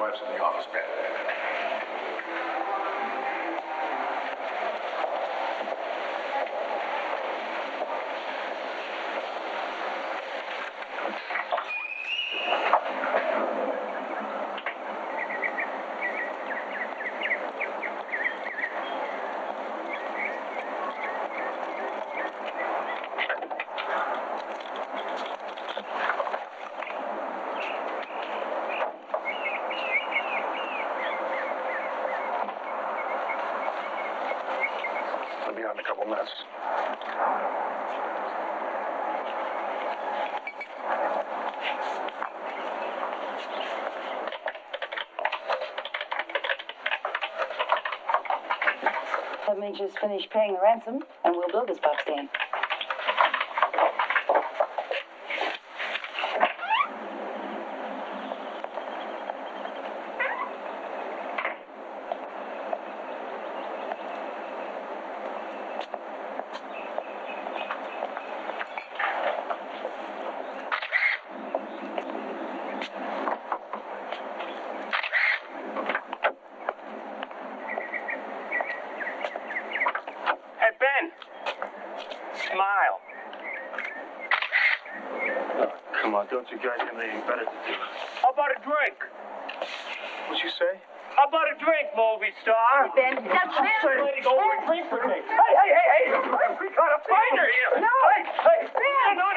wives in the office bed. I'll be out in a couple minutes. Let me just finish paying the ransom, and we'll build this box stand. Smile. Oh, come on, don't you guys have anything better to do? How about a drink? What'd you say? How about a drink, movie star? Ben, that's Say, lady, go over and drink with me. Hey! We got a fighter here. No. Hey! Ben! No.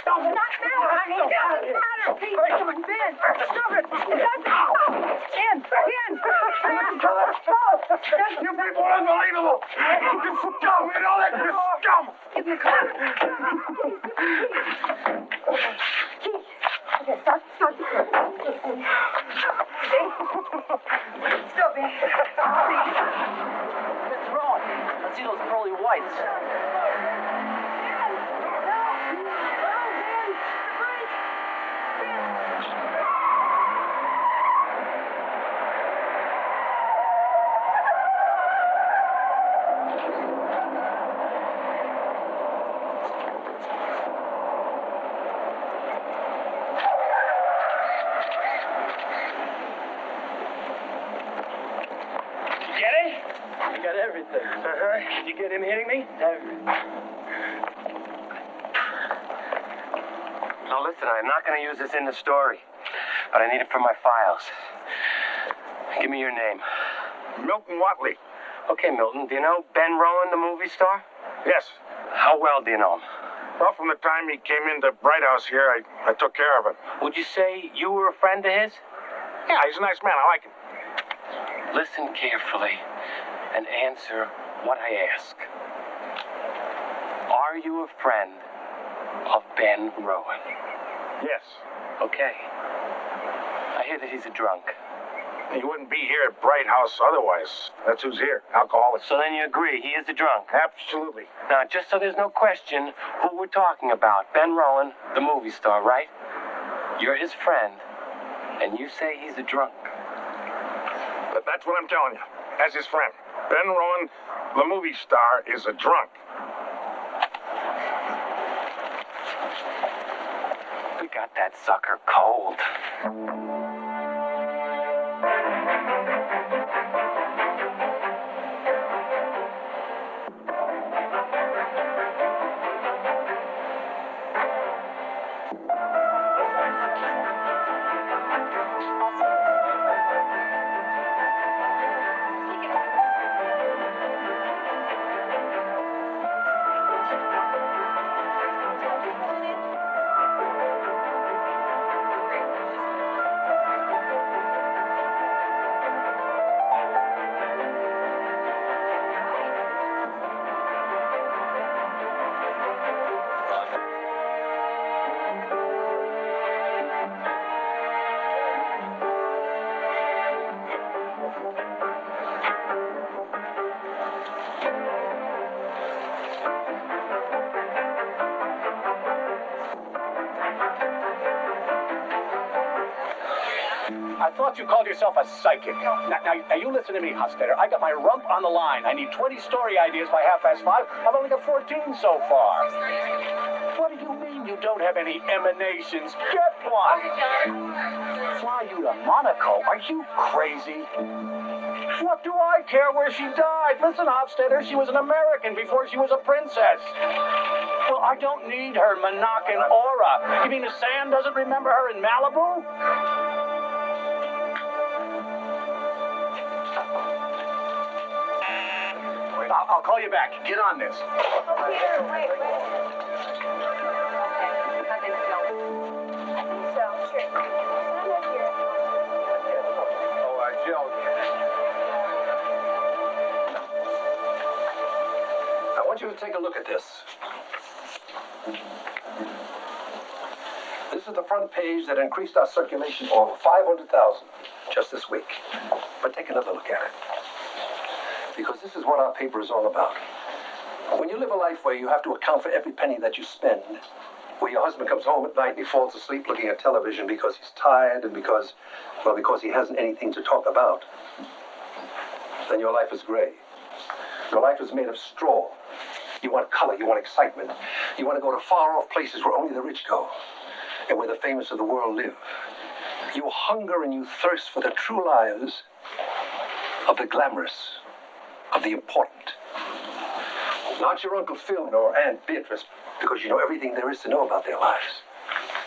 No, not now, honey. It doesn't matter. Please, come on, Ben. Stop it. It doesn't. Ben. You people are unbelievable! You scum! You know that? You scum! Give me a call. Okay, stop. Stop it. What's wrong? I see those pearly whites. Get it? I got everything. Did you get him hitting me? Everything. Now listen, I'm not going to use this in the story, but I need it for my files. Give me your name. Milton Watley. Okay, Milton, do you know Ben Rowan, the movie star? Yes. How well do you know him? Well, from the time he came into Bright House here, I took care of him. Would you say you were a friend of his? Yeah, he's a nice man. I like him. Listen carefully and answer what I ask. Are you a friend of Ben Rowan? Yes. Okay. I hear that he's a drunk. He wouldn't be here at Bright House otherwise. That's who's here. Alcoholic. So then you agree he is a drunk? Absolutely. Now, just so there's no question who we're talking about, Ben Rowan, the movie star, right? You're his friend, and you say he's a drunk. But that's what I'm telling you. As his friend. Ben Rowan, the movie star, is a drunk. We got that sucker cold. I thought you called yourself a psychic. Now you listen to me, Hostetter. I got my rump on the line. I need 20 story ideas by 5:30. I've only got 14 so far. What do you mean you you don't have any emanations. Get one. Fly you to Monaco? Are you crazy? What do I care where she died? Listen, Hofstadter, she was an American before she was a princess. Well, I don't need her Monacan aura. You mean the sand doesn't remember her in Malibu? I'll call you back. Get on this. Here, wait. Jill. I want you to take a look at this. This is the front page that increased our circulation over 500,000 just this week. But take another look at it. Because this is what our paper is all about. When you live a life where you have to account for every penny that you spend, where your husband comes home at night and he falls asleep looking at television because he's tired and because he hasn't anything to talk about, then your life is gray. Your life is made of straw. You want color, you want excitement. You want to go to far-off places where only the rich go and where the famous of the world live. You hunger and you thirst for the true lives of the glamorous, of the important. Not your Uncle Phil or Aunt Beatrice, because you know everything there is to know about their lives.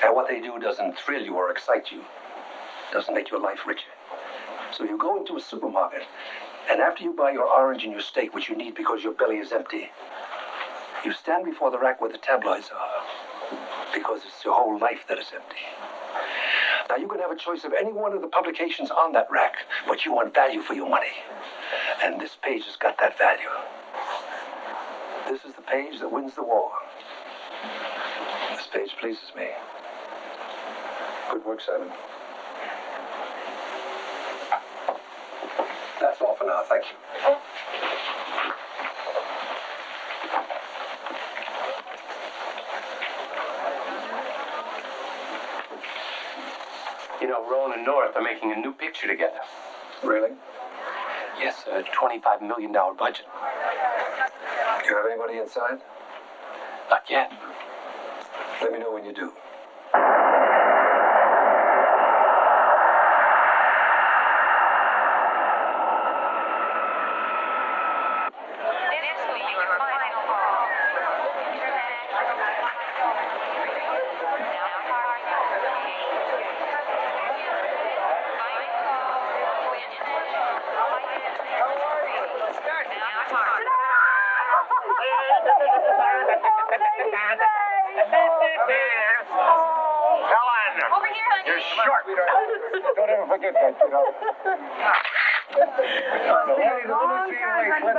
And what they do doesn't thrill you or excite you. Doesn't make your life richer. So you go into a supermarket, and after you buy your orange and your steak, which you need because your belly is empty, you stand before the rack where the tabloids are, because it's your whole life that is empty. Now you can have a choice of any one of the publications on that rack, but you want value for your money. And this page has got that value. This is the page that wins the war. This page pleases me. Good work, Simon. That's all for now. Thank you. You know, Rowan and North are making a new picture together. Really? Yes, a $25 million budget. Do you have anybody inside? Not yet. Let me know when you do. You're short. Don't ever forget that, you know. Let's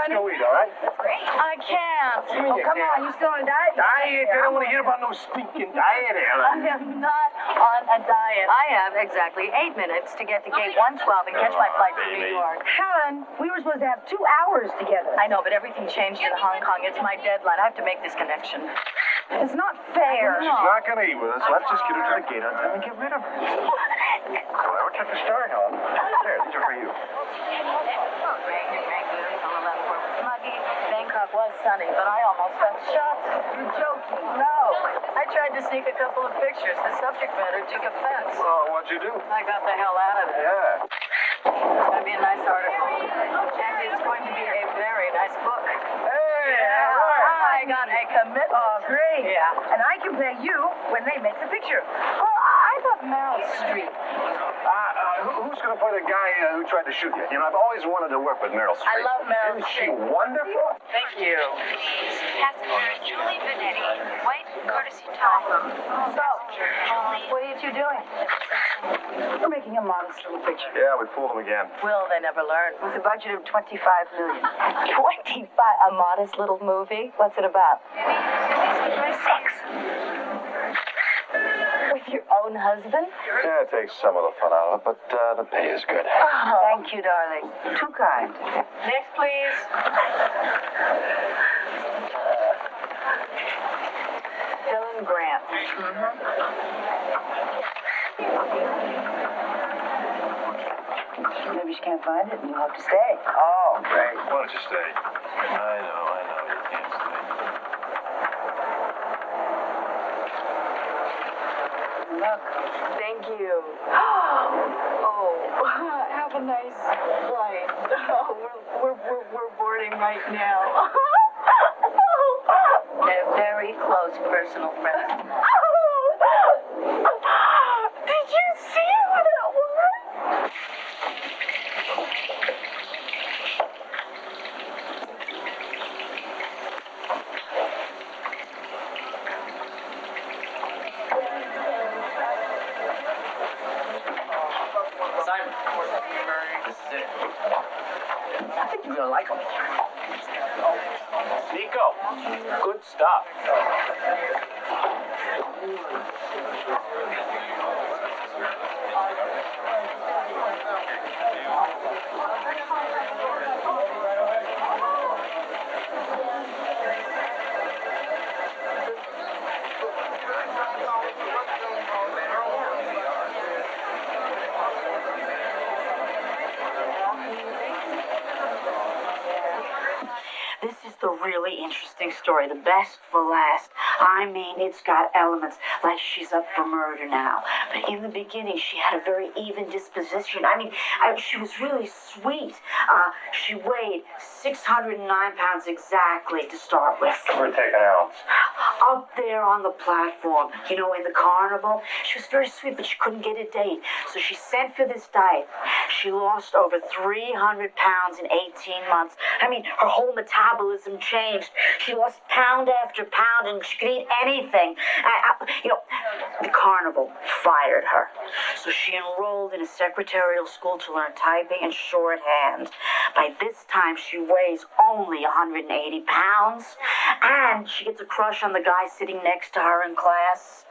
go eat, all right? I can't. Oh, come on. You still on a diet? Diet? I don't want to hear about no speaking diet, Ellen. I am not on a diet. I have exactly 8 minutes to get to gate 112 and catch my flight to New York. Helen, we were supposed to have 2 hours together. I know, but everything changed in Hong Kong. It's my deadline. I have to make this connection. It's not fair. She's not going to eat with us. Let's just get her to the gate on time and get rid of her. Whatever took the start, Helen. There, these are for you. Bangkok was sunny, but I almost felt shot. You're joking. No. I tried to sneak a couple of pictures. The subject matter took offense. Well, what'd you do? I got the hell out of there. Yeah. It's going to be a nice article. And it's going to be a very nice book. Hey, I got a commit. Oh, great. Yeah. And I can play you when they make the picture. Well, I thought Meryl Streep. Who's going to play the guy who tried to shoot you? You know, I've always wanted to work with Meryl Streep. I love Meryl Isn't she Streep. wonderful? Thank you. Passenger Julie Benetti, white courtesy top. So, what are you two doing? We're making a modest little picture. Yeah, we fooled him again. Will they never learn? With a budget of $25 million. 25? A modest little movie? What's it about? Sex. With your own husband? Yeah, it takes some of the fun out of it, but the pay is good. Oh, thank you, darling. Too kind. Next, please. Helen Grant. Maybe she can't find it and you'll have to stay. Oh, great. Why don't you stay? I know. You can't stay. Look. Thank you. Oh, have a nice flight. Oh, we're boarding right now. They're very close personal friends. Did you see who that was? Simon, this is it. I think you're gonna like him. Nico, good stuff. This is the really interesting story, the best for last. I mean, it's got elements like she's up for murder now. But in the beginning, she had a very even disposition. I mean, she was really sweet. She weighed 609 pounds exactly to start with. We're taking out. Up there on the platform, you know, in the carnival, she was very sweet, but she couldn't get a date. So she sent for this diet. She lost over 300 pounds in 18 months. I mean, her whole metabolism changed. She lost pound after pound, and she could eat anything. You know, the carnival fired her. So she enrolled in a secretarial school to learn typing and shorthand. By this time, she weighs only 180 pounds, and she gets a crush on the guy sitting next to her in class.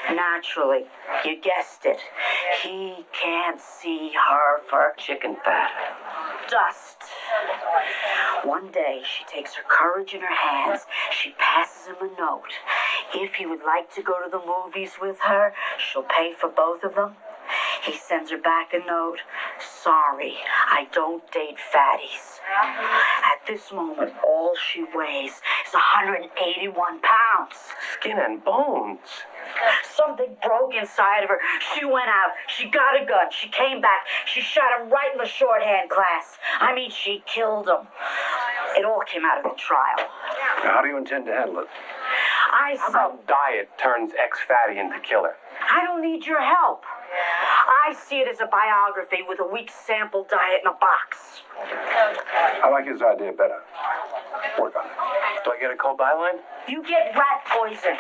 Naturally, you guessed it, he can't see her for chicken fat. Dust. One day, she takes her courage in her hands. She passes him a note. If he would like to go to the movies with her, she'll pay for both of them. He sends her back a note. Sorry, I don't date fatties. At this moment, all she weighs is 181 pounds. Skin and bones. Something broke inside of her. She went out. She got a gun. She came back. She shot him right in the shorthand class. I mean, she killed him. It all came out of the trial. How do you intend to handle it? How about diet turns ex-fatty into killer? I don't need your help. I see it as a biography with a week's sample diet in a box. I like his idea better. Work on it. Do I get a cold byline? You get rat poison.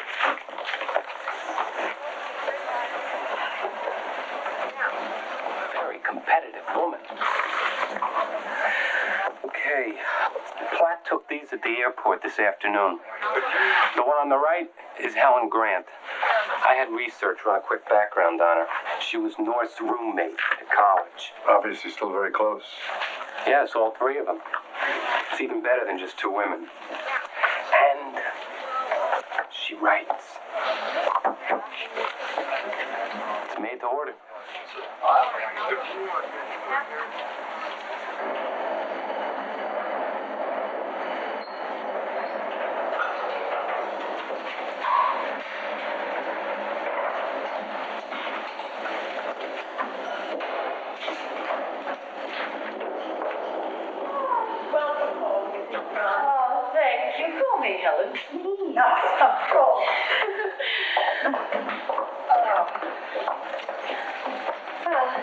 Very competitive woman. Okay. Platt took these at the airport this afternoon. The one on the right is Helen Grant. I had research run a quick background on her. She was North's roommate at college. Obviously still very close. Yes, all three of them. It's even better than just two women. And she writes. It's made to order. Helen, please. Of course.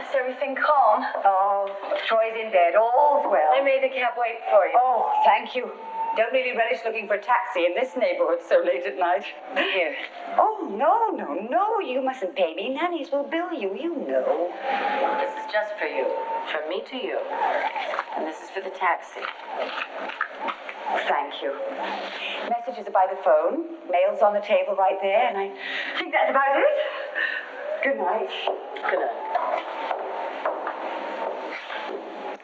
Is everything calm? Oh, Troy's in bed. All's well. I made the cab wait for you. Oh, thank you. Don't really relish looking for a taxi in this neighborhood so late at night. Here. Oh, no. You mustn't pay me. Nannies will bill you, you know. This is just for you. From me to you. And this is for the taxi. Thank you. Messages are by the phone. Mail's on the table right there, and I think that's about it. Good night. Good night.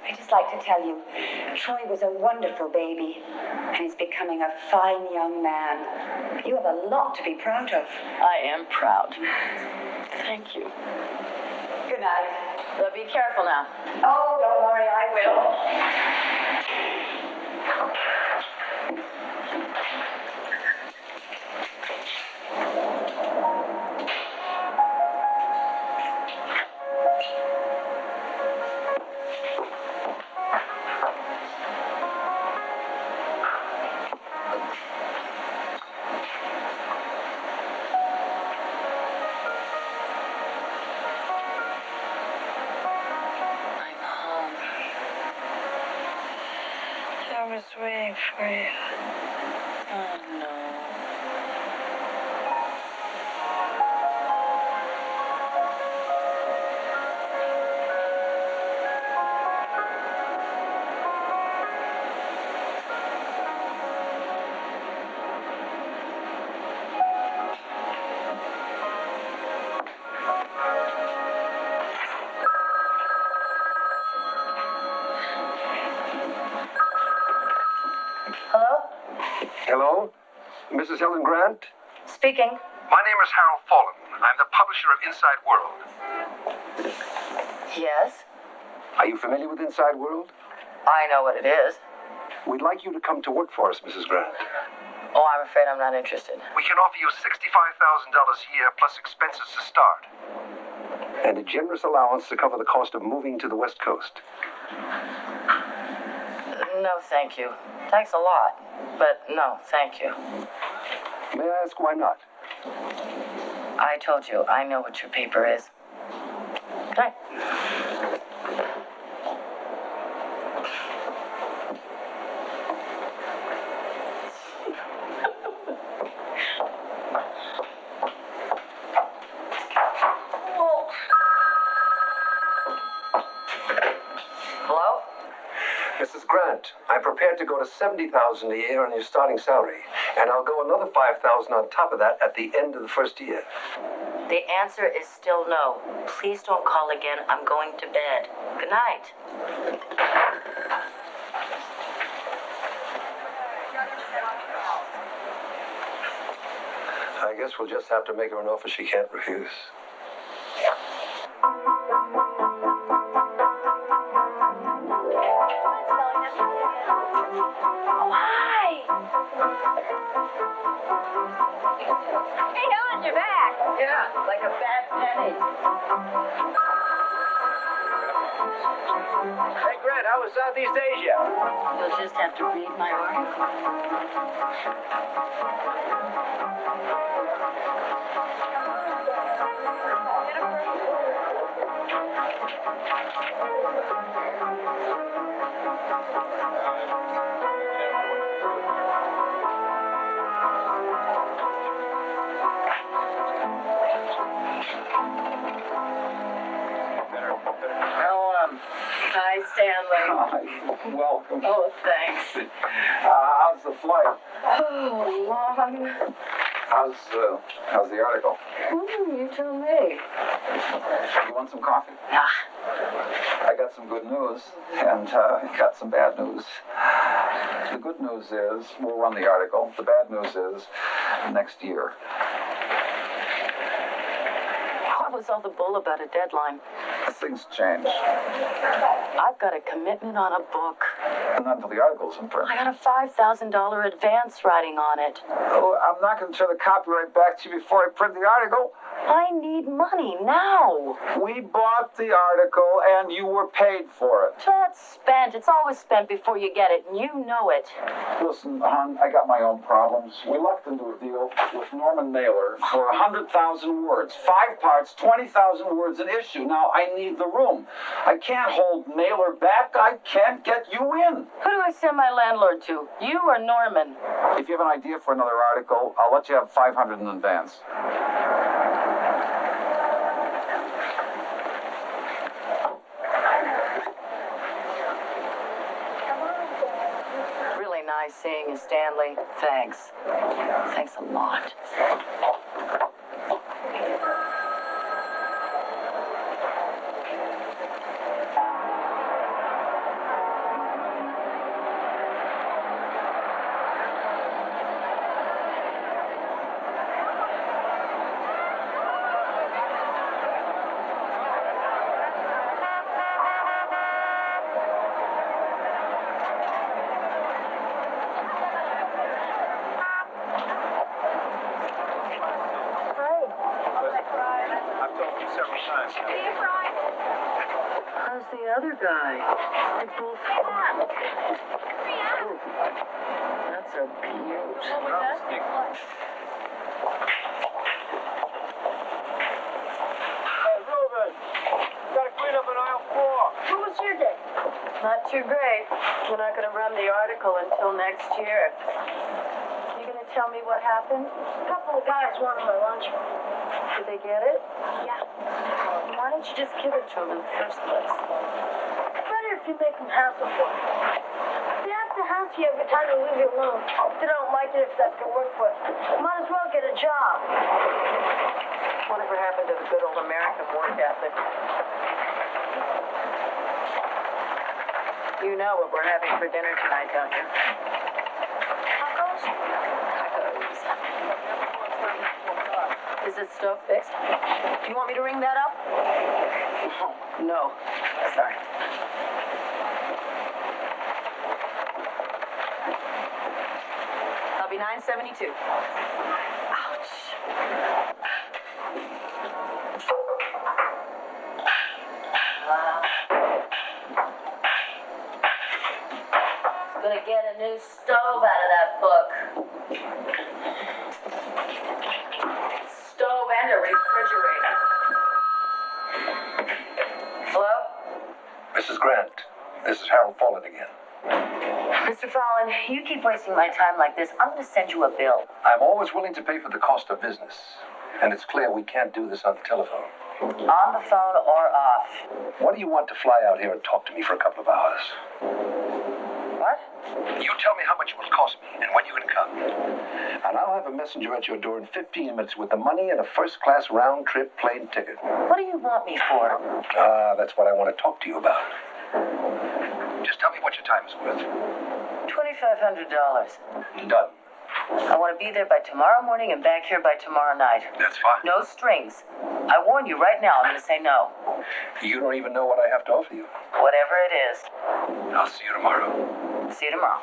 I'd just like to tell you, Troy was a wonderful baby, and he's becoming a fine young man. You have a lot to be proud of. I am proud. Thank you. Good night. Well, be careful now. Oh, don't worry, I will. was waiting for you. Oh, no. Hello? Mrs. Helen Grant? Speaking. My name is Harold Fallen. I'm the publisher of Inside World. Yes? Are you familiar with Inside World? I know what it is. We'd like you to come to work for us, Mrs. Grant. Oh, I'm afraid I'm not interested. We can offer you $65,000 a year plus expenses to start. And a generous allowance to cover the cost of moving to the West Coast. No, thank you. Thanks a lot, but no, thank you. May I ask why not? I told you, I know what your paper is. Good night. Hello? Mrs. Grant, I'm prepared to go to $70,000 a year on your starting salary, and I'll go another $5,000 on top of that at the end of the first year. The answer is still no. Please don't call again. I'm going to bed. Good night. I guess we'll just have to make her an offer she can't refuse. Oh, hi. Hey, Helen, you're back. Yeah, like a bad penny. Hey, Grant, how was Southeast Asia? You'll just have to read my article. Helen. Hi, Stanley. Hi. Welcome. Oh, thanks. How's the flight? Oh, long. How's the article? You tell me. You want some coffee? Nah. I got some good news, and got some bad news. The good news is we'll run the article. The bad news is next year. What was all the bull about a deadline? Things change. I've got a commitment on a book. And not until the article's in print. I got a $5,000 advance writing on it. Oh, I'm not going to turn the copyright back to you before I print the article. I need money now. We bought the article, and you were paid for it. That's spent. It's always spent before you get it, and you know it. Listen, hon, I got my own problems. We lucked into a deal with Norman Mailer for 100,000 words. 5 parts, 20,000 words an issue. Now, I need the room. I can't hold Mailer back. I can't get you in. Who do I send my landlord to? You or Norman? If you have an idea for another article, I'll let you have 500 in advance. Really nice seeing you, Stanley. Thanks. Thanks a lot. How's the other guy? They both fun. That's a beaut. Hey, Reuben, you gotta clean up an aisle 4. What was your day? Not too great. We're not going to run the article until next year. You going to tell me what happened? A couple of guys wanted my lunch. Did they get it? Yeah. Why don't you just give it to them in the first place? Better if you make them hassle for it. They have to hassle you every time you leave you alone. They don't like it if that's their work for it. Might as well get a job. Whatever happened to the good old American work ethic? You know what we're having for dinner tonight, don't you? Tacos? Tacos. Is this stove fixed? You want me to ring that up? No. Sorry. I'll be $9.72. Ouch. Gonna get a new stove out of that book. Stove and a refrigerator. Hello? Mrs. Grant, this is Harold Folland again. Mr. Fallon, you keep wasting my time like this. I'm gonna send you a bill. I'm always willing to pay for the cost of business. And it's clear we can't do this on the telephone. On the phone or off. What do you want to fly out here and talk to me for a couple of hours? What? You tell me how much it will cost me and when you can come. And I'll have a messenger at your door in 15 minutes with the money and a first-class round-trip plane ticket. What do you want me for? That's what I want to talk to you about. Just tell me what your time is worth. $2,500. Done. I want to be there by tomorrow morning and back here by tomorrow night. That's fine. No strings. I warn you right now, I'm going to say no. You don't even know what I have to offer you. Whatever it is. I'll see you tomorrow. See you tomorrow.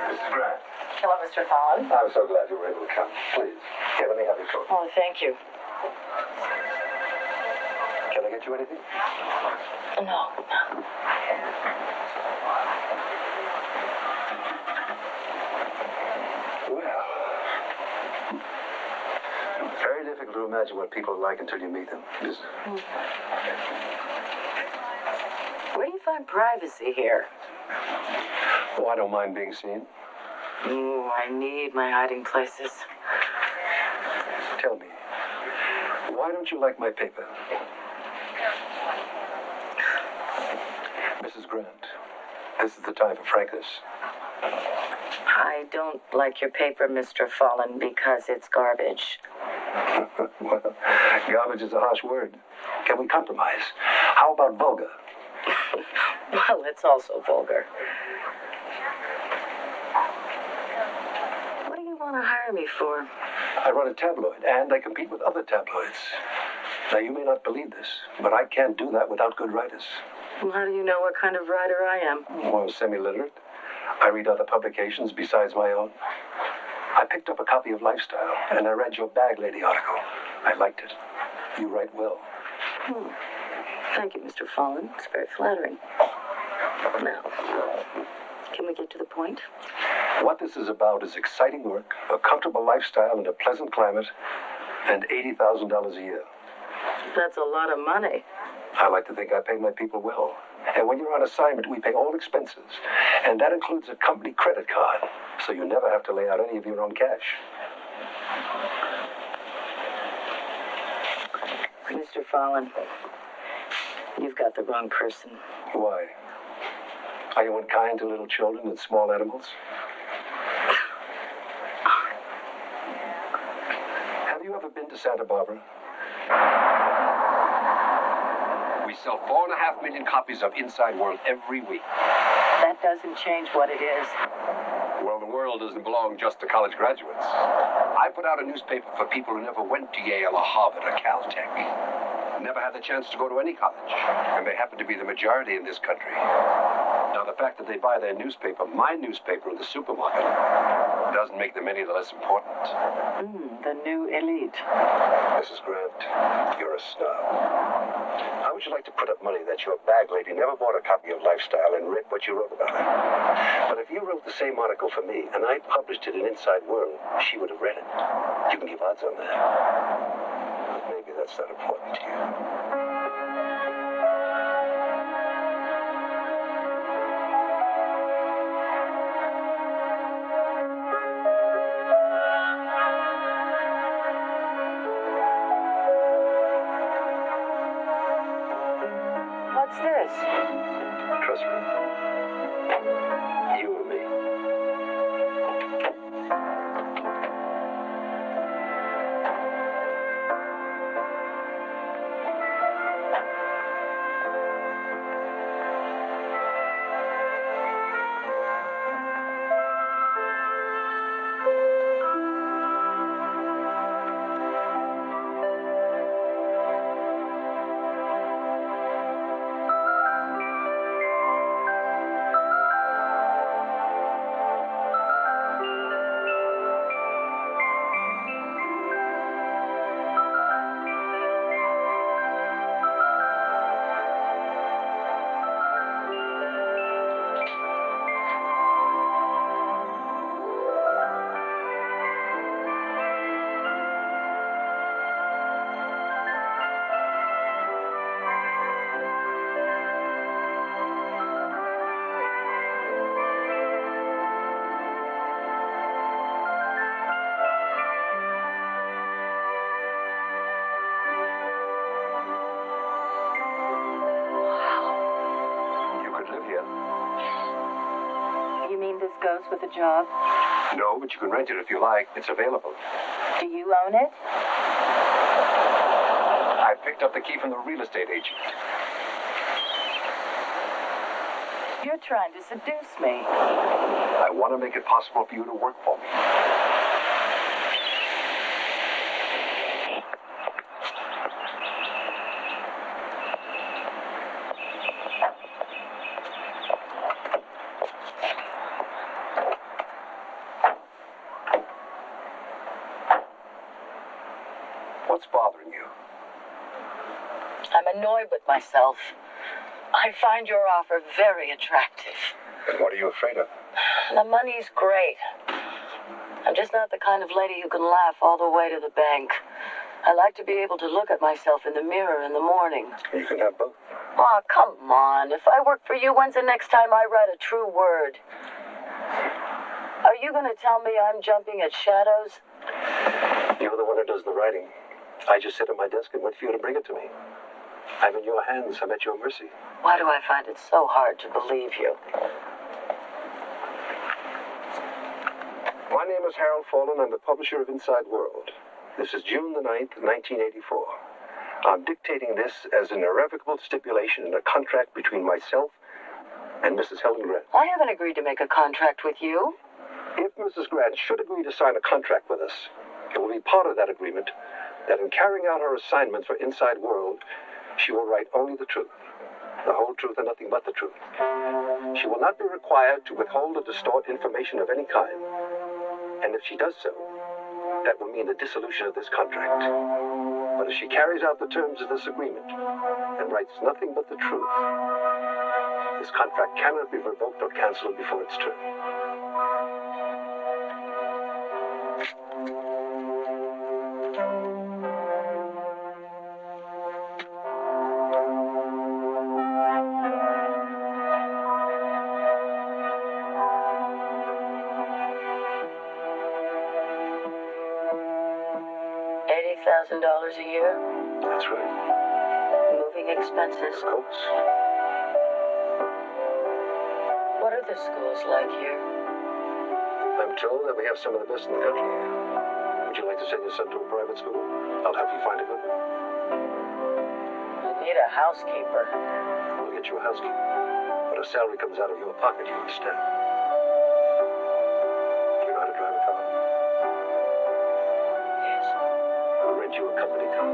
Mrs. Grant. Hello, Mr. Fallon. I'm so glad you were able to come. Please, here, let me have your coat. Oh, thank you. Can I get you anything? No. Well, very difficult to imagine what people are like until you meet them, isn't it? Where do you find privacy here? Oh, I don't mind being seen. Ooh, I need my hiding places. Tell me, why don't you like my paper? Mrs. Grant, this is the time for frankness. I don't like your paper, Mr. Fallon, because it's garbage. Well, garbage is a harsh word. Can we compromise? How about vulgar? Well, it's also vulgar. What do you want to hire me for? I run a tabloid, and I compete with other tabloids. Now, you may not believe this, but I can't do that without good writers. Well, how do you know what kind of writer I am? Well, semi-literate. I read other publications besides my own. I picked up a copy of Lifestyle, and I read your Bag Lady article. I liked it. You write well. Thank you, Mr. Fallon. It's very flattering. Now, can we get to the point? What this is about is exciting work, a comfortable lifestyle in a pleasant climate, and $80,000 a year. That's a lot of money. I like to think I pay my people well. And when you're on assignment, we pay all expenses. And that includes a company credit card, so you never have to lay out any of your own cash. Mr. Fallon, you've got the wrong person. Why? Are you unkind to little children and small animals? Have you ever been to Santa Barbara? We sell 4.5 million copies of Inside World every week. That doesn't change what it is. Well, the world doesn't belong just to college graduates. I put out a newspaper for people who never went to Yale or Harvard or Caltech. never had the chance to go to any college, and they happen to be the majority in this country. Now, the fact that they buy their newspaper, my newspaper, in the supermarket, doesn't make them any the less important. The new elite. Mrs. Grant, you're a snob. How would you like to put up money that your bag lady never bought a copy of Lifestyle and read what you wrote about it? But if you wrote the same article for me and I published it in Inside World, she would have read it. You can give odds on that. But maybe that's not important to you. What's this? Trust me. You or me. You mean this goes with the job? No, but you can rent it if you like. It's available. Do you own it? I picked up the key from the real estate agent. You're trying to seduce me. I want to make it possible for you to work for me. What's bothering you? I'm annoyed with myself. I find your offer very attractive. And what are you afraid of? The money's great. I'm just not the kind of lady who can laugh all the way to the bank. I like to be able to look at myself in the mirror in the morning. You can have both. Oh, come on. If I work for you, when's the next time I write a true word? Are you going to tell me I'm jumping at shadows? You're the one who does the writing. I just sit at my desk and wait for you to bring it to me. I'm in your hands. I'm at your mercy. Why do I find it so hard to believe you? My name is Harold Fallen. I'm the publisher of Inside World. This is June the 9th, 1984. I'm dictating this as an irrevocable stipulation in a contract between myself and Mrs. Helen Grant. I haven't agreed to make a contract with you. If Mrs. Grant should agree to sign a contract with us, it will be part of that agreement that in carrying out her assignments for Inside World, she will write only the truth, the whole truth and nothing but the truth. She will not be required to withhold or distort information of any kind. And if she does so, that will mean the dissolution of this contract. But if she carries out the terms of this agreement and writes nothing but the truth, this contract cannot be revoked or canceled before its term. $80,000 a year? That's right. Moving expenses? Of course. What are the schools like here? I'm told that we have some of the best in the country here. Would you like to send your son to a private school? I'll help you find a good one. I need a housekeeper. We'll get you a housekeeper. But her salary comes out of your pocket, you understand? Do you know how to drive a car? Yes. I'll rent you a company car.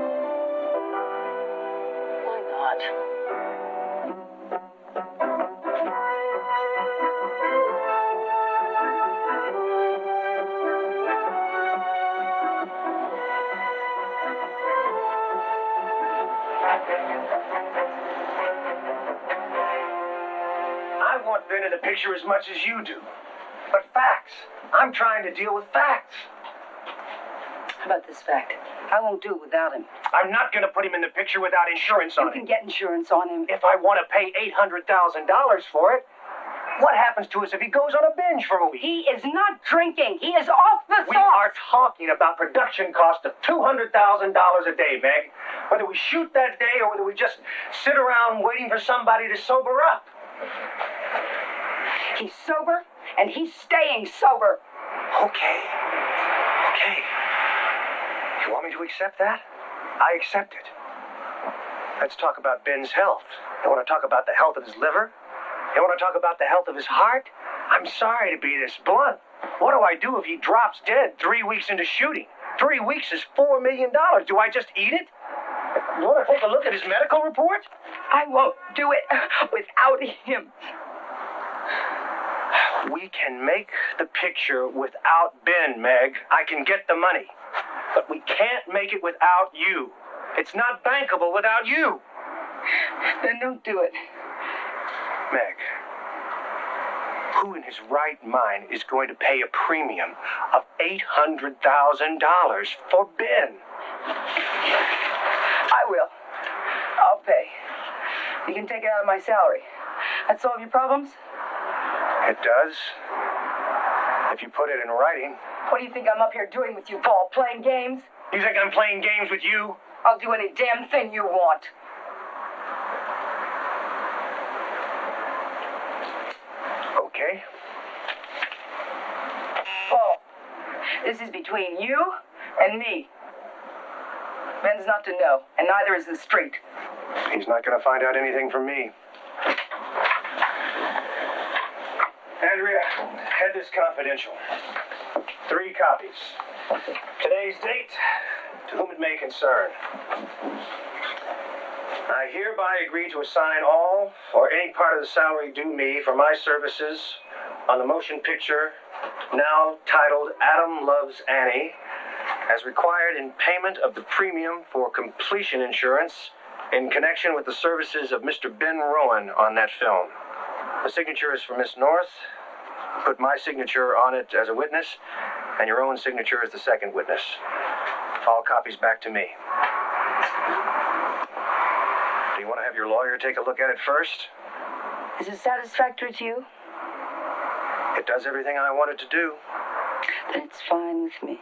out. I want Ben in the picture as much as you do. But facts. I'm trying to deal with facts. How about this fact? I won't do it without him. I'm not going to put him in the picture without insurance on You can him. get insurance on him. If I want to pay $800,000 for it, what happens to us if he goes on a binge for a week? He is not drinking. He is off the We sauce. are talking about production cost of $200,000 a day, Meg. Whether we shoot that day or whether we just sit around waiting for somebody to sober up. He's sober, and he's staying sober. Okay. You want me to accept that? I accept it. Let's talk about Ben's health. You want to talk about the health of his liver? You want to talk about the health of his heart? I'm sorry to be this blunt. What do I do if he drops dead 3 weeks into shooting? 3 weeks is $4 million. Do I just eat it? You want to take a look at his medical report? I won't do it without him. We can make the picture without Ben, Meg. I can get the money. But we can't make it without you. It's not bankable without you. Then don't do it. Meg, who in his right mind is going to pay a premium of $800,000 for Ben? I will. I'll pay. You can take it out of my salary. That solve your problems? It does. If you put it in writing. What do you think I'm up here doing with you, Paul? Playing games? You think I'm playing games with you? I'll do any damn thing you want. Okay. Paul, this is between you and me. Ben's not to know, and neither is the street. He's not going to find out anything from me. Andrea, head this confidential. 3 copies. Today's date, to whom it may concern. I hereby agree to assign all or any part of the salary due me for my services on the motion picture now titled Adam Loves Annie, as required in payment of the premium for completion insurance in connection with the services of Mr. Ben Rowan on that film. The signature is for Miss North. Put my signature on it as a witness, and your own signature as the second witness. All copies back to me. Do you want to have your lawyer take a look at it first? Is it satisfactory to you? It does everything I want it to do. Then it's fine with me.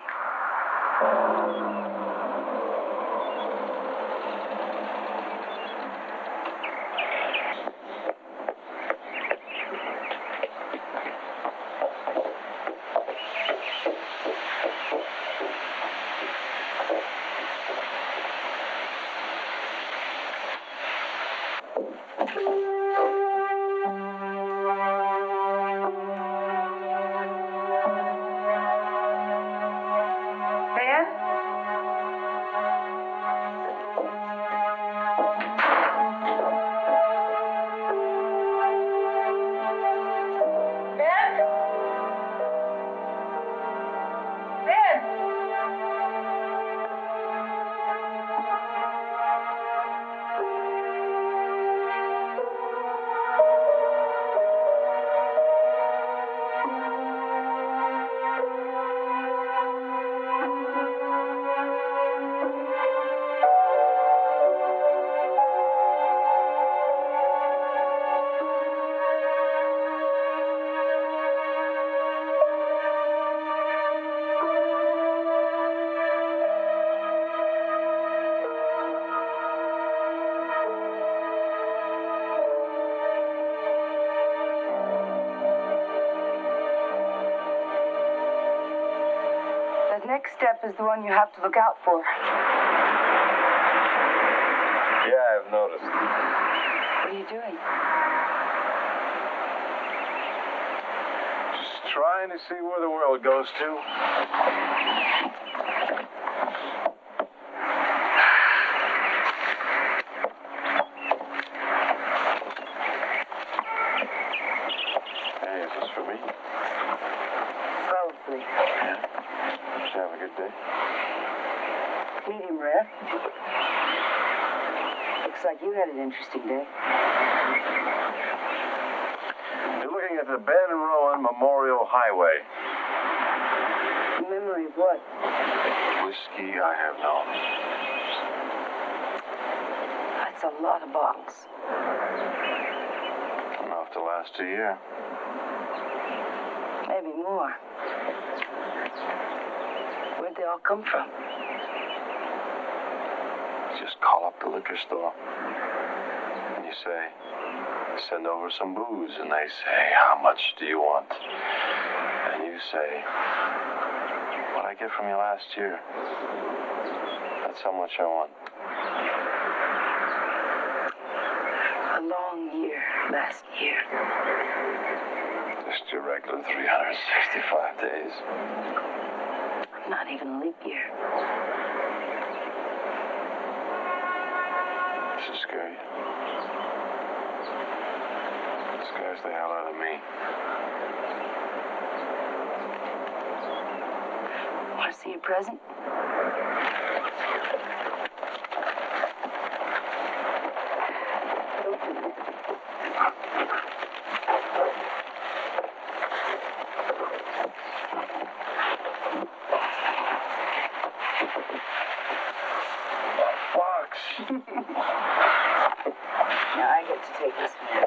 The next step is the one you have to look out for. Yeah, I've noticed. What are you doing? Just trying to see where the world goes to. Red. Looks like you had an interesting day. You're looking at the Ben Rowan Memorial Highway. Memory of what? Whiskey I have known. That's a lot of bottles. Enough to last a year. Maybe more. Where'd they all come from? Just call up the liquor store. And you say, send over some booze. And they say, how much do you want? And you say, what I get from you last year. That's how much I want. A long year last year. Just your regular 365 days. Not even a leap year. Does it scare you? It scares the hell out of me. Want to see your present? Now I get to take this one.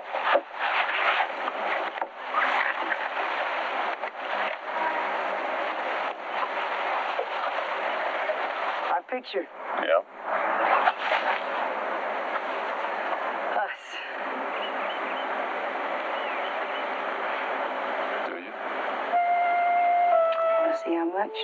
Our picture. Yep. Us. Do you? Want to see how much?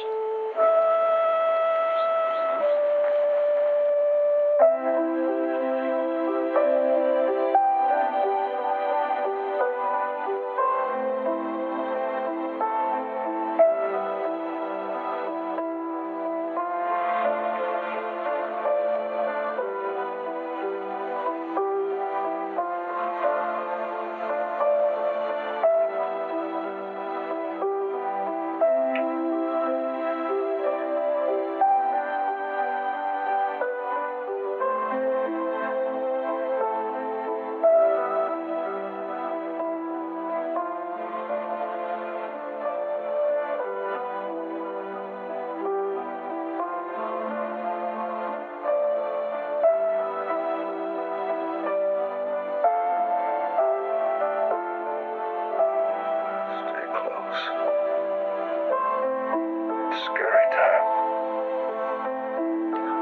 Scary time.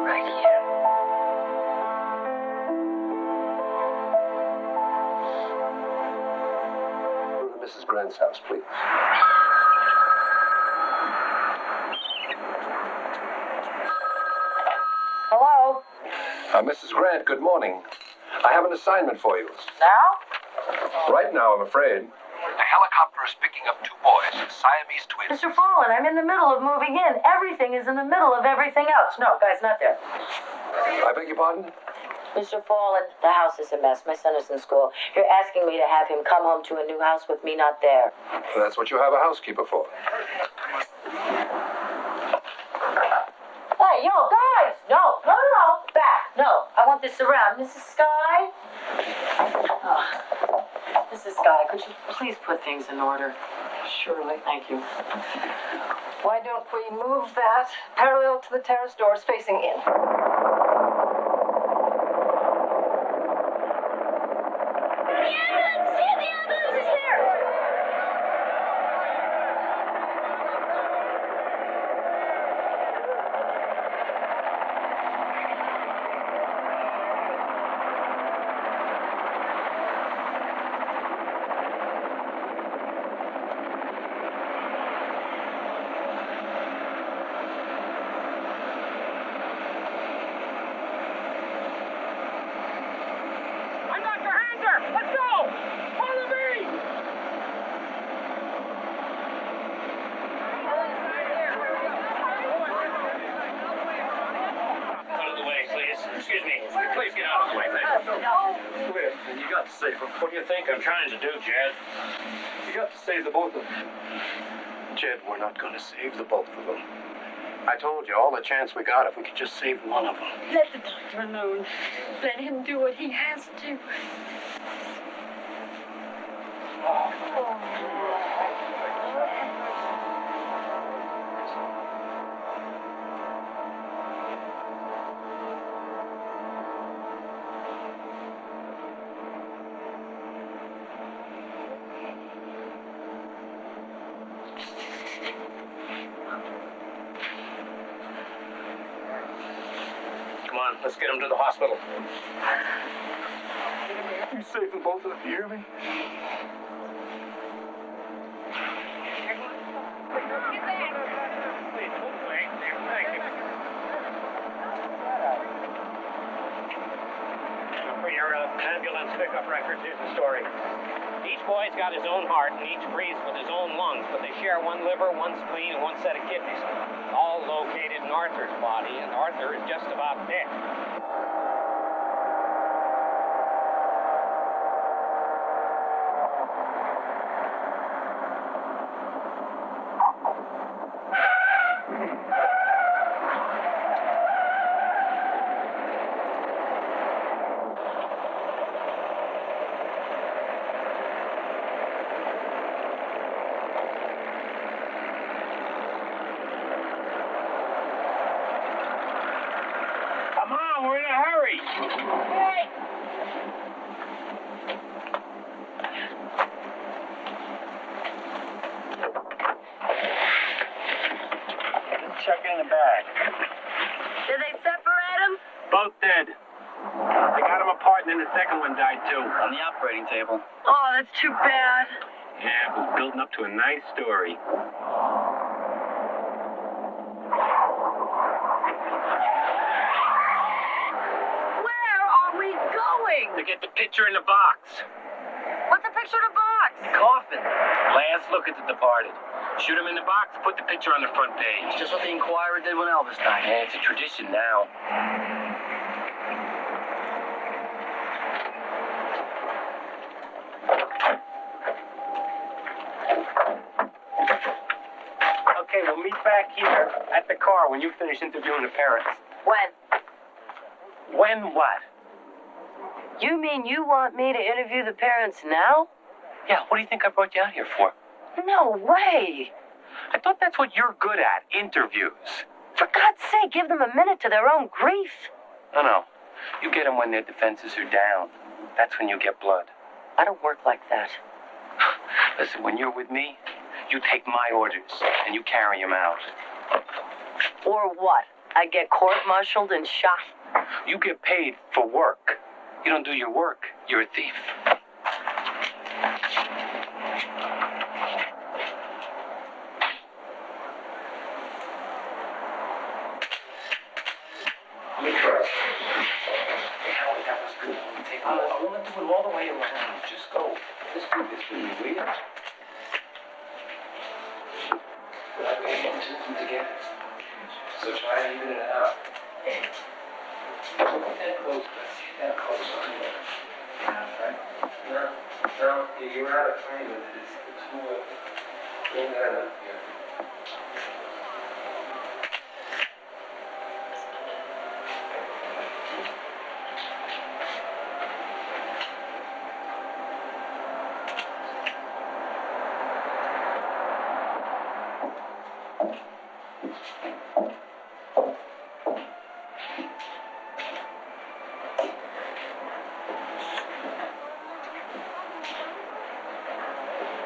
Right here. Go to Mrs. Grant's house, please. Hello? Mrs. Grant, good morning. I have an assignment for you. Now? Right now, I'm afraid. A helicopter is picking up 2 boys, Siamese twins. Mr. Fallen, I'm in the middle of moving in. Everything is in the middle of everything else. No, guy's not there. I beg your pardon? Mr. Fallen, the house is a mess. My son is in school. You're asking me to have him come home to a new house with me not there. That's what you have a housekeeper for. Hey, yo, guys! No, back. No, I want this around. Mrs. Sky? Oh. Mrs. Sky, could you please put things in order? Surely. Thank you. Why don't we move that parallel to the terrace doors facing in? You got to save them. What do you think I'm trying to do, Jed? You got to save the both of them. Jed, we're not going to save the both of them. I told you, all the chance we got if we could just save one of them. Let the doctor alone. Let him do what he has to. Come on, let's get him to the hospital. You saved them both of them, you hear me? For your ambulance pickup records, here's the story. Each boy's got his own heart, and each breathes with his own lungs, but they share one liver, one spleen, and one set of kidneys. All located in Arthur's body, and Arthur is just about dead. Come on, we're in a hurry. Hey! Just check in the bag. Did they separate him? Both dead. They got him apart, and then the second one died, too. On the operating table. Oh, that's too bad. Yeah, it was building up to a nice story. Where are we going? To get the picture in the box. What's the picture of the box? Coffin. Last look at the departed. Shoot him in the box, put the picture on the front page. Just what the Inquirer did when Elvis died. Yeah, it's a tradition now. Okay, we'll meet back here at the car when you finish interviewing the parents. When? When what? You mean you want me to interview the parents now? Yeah, what do you think I brought you out here for? No way. I thought that's what you're good at, interviews. For God's sake, give them a minute to their own grief. No. You get them when their defenses are down. That's when you get blood. I don't work like that. Listen, when you're with me, you take my orders and you carry them out. Or what? I get court-martialed and shot? You get paid for work. You don't do your work, you're a thief. Let me try. Howard, that was good. I want to do it all the way around. Just go. Let's do this with me, will you? Okay, one, two, three together. So try to even it out. That close, that close on you. Right? No, you're out of frame with it. It's more. Bring that up here.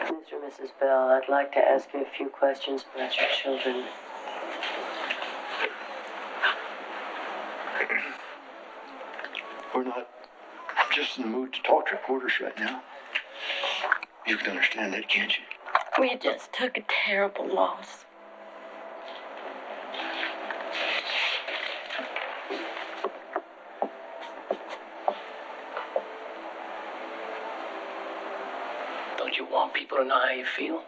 Mr. and Mrs. Bell, I'd like to ask you a few questions about your children. We're not just in the mood to talk to reporters right now. You can understand that, can't you? We just took a terrible loss. Don't you want people to know how you feel?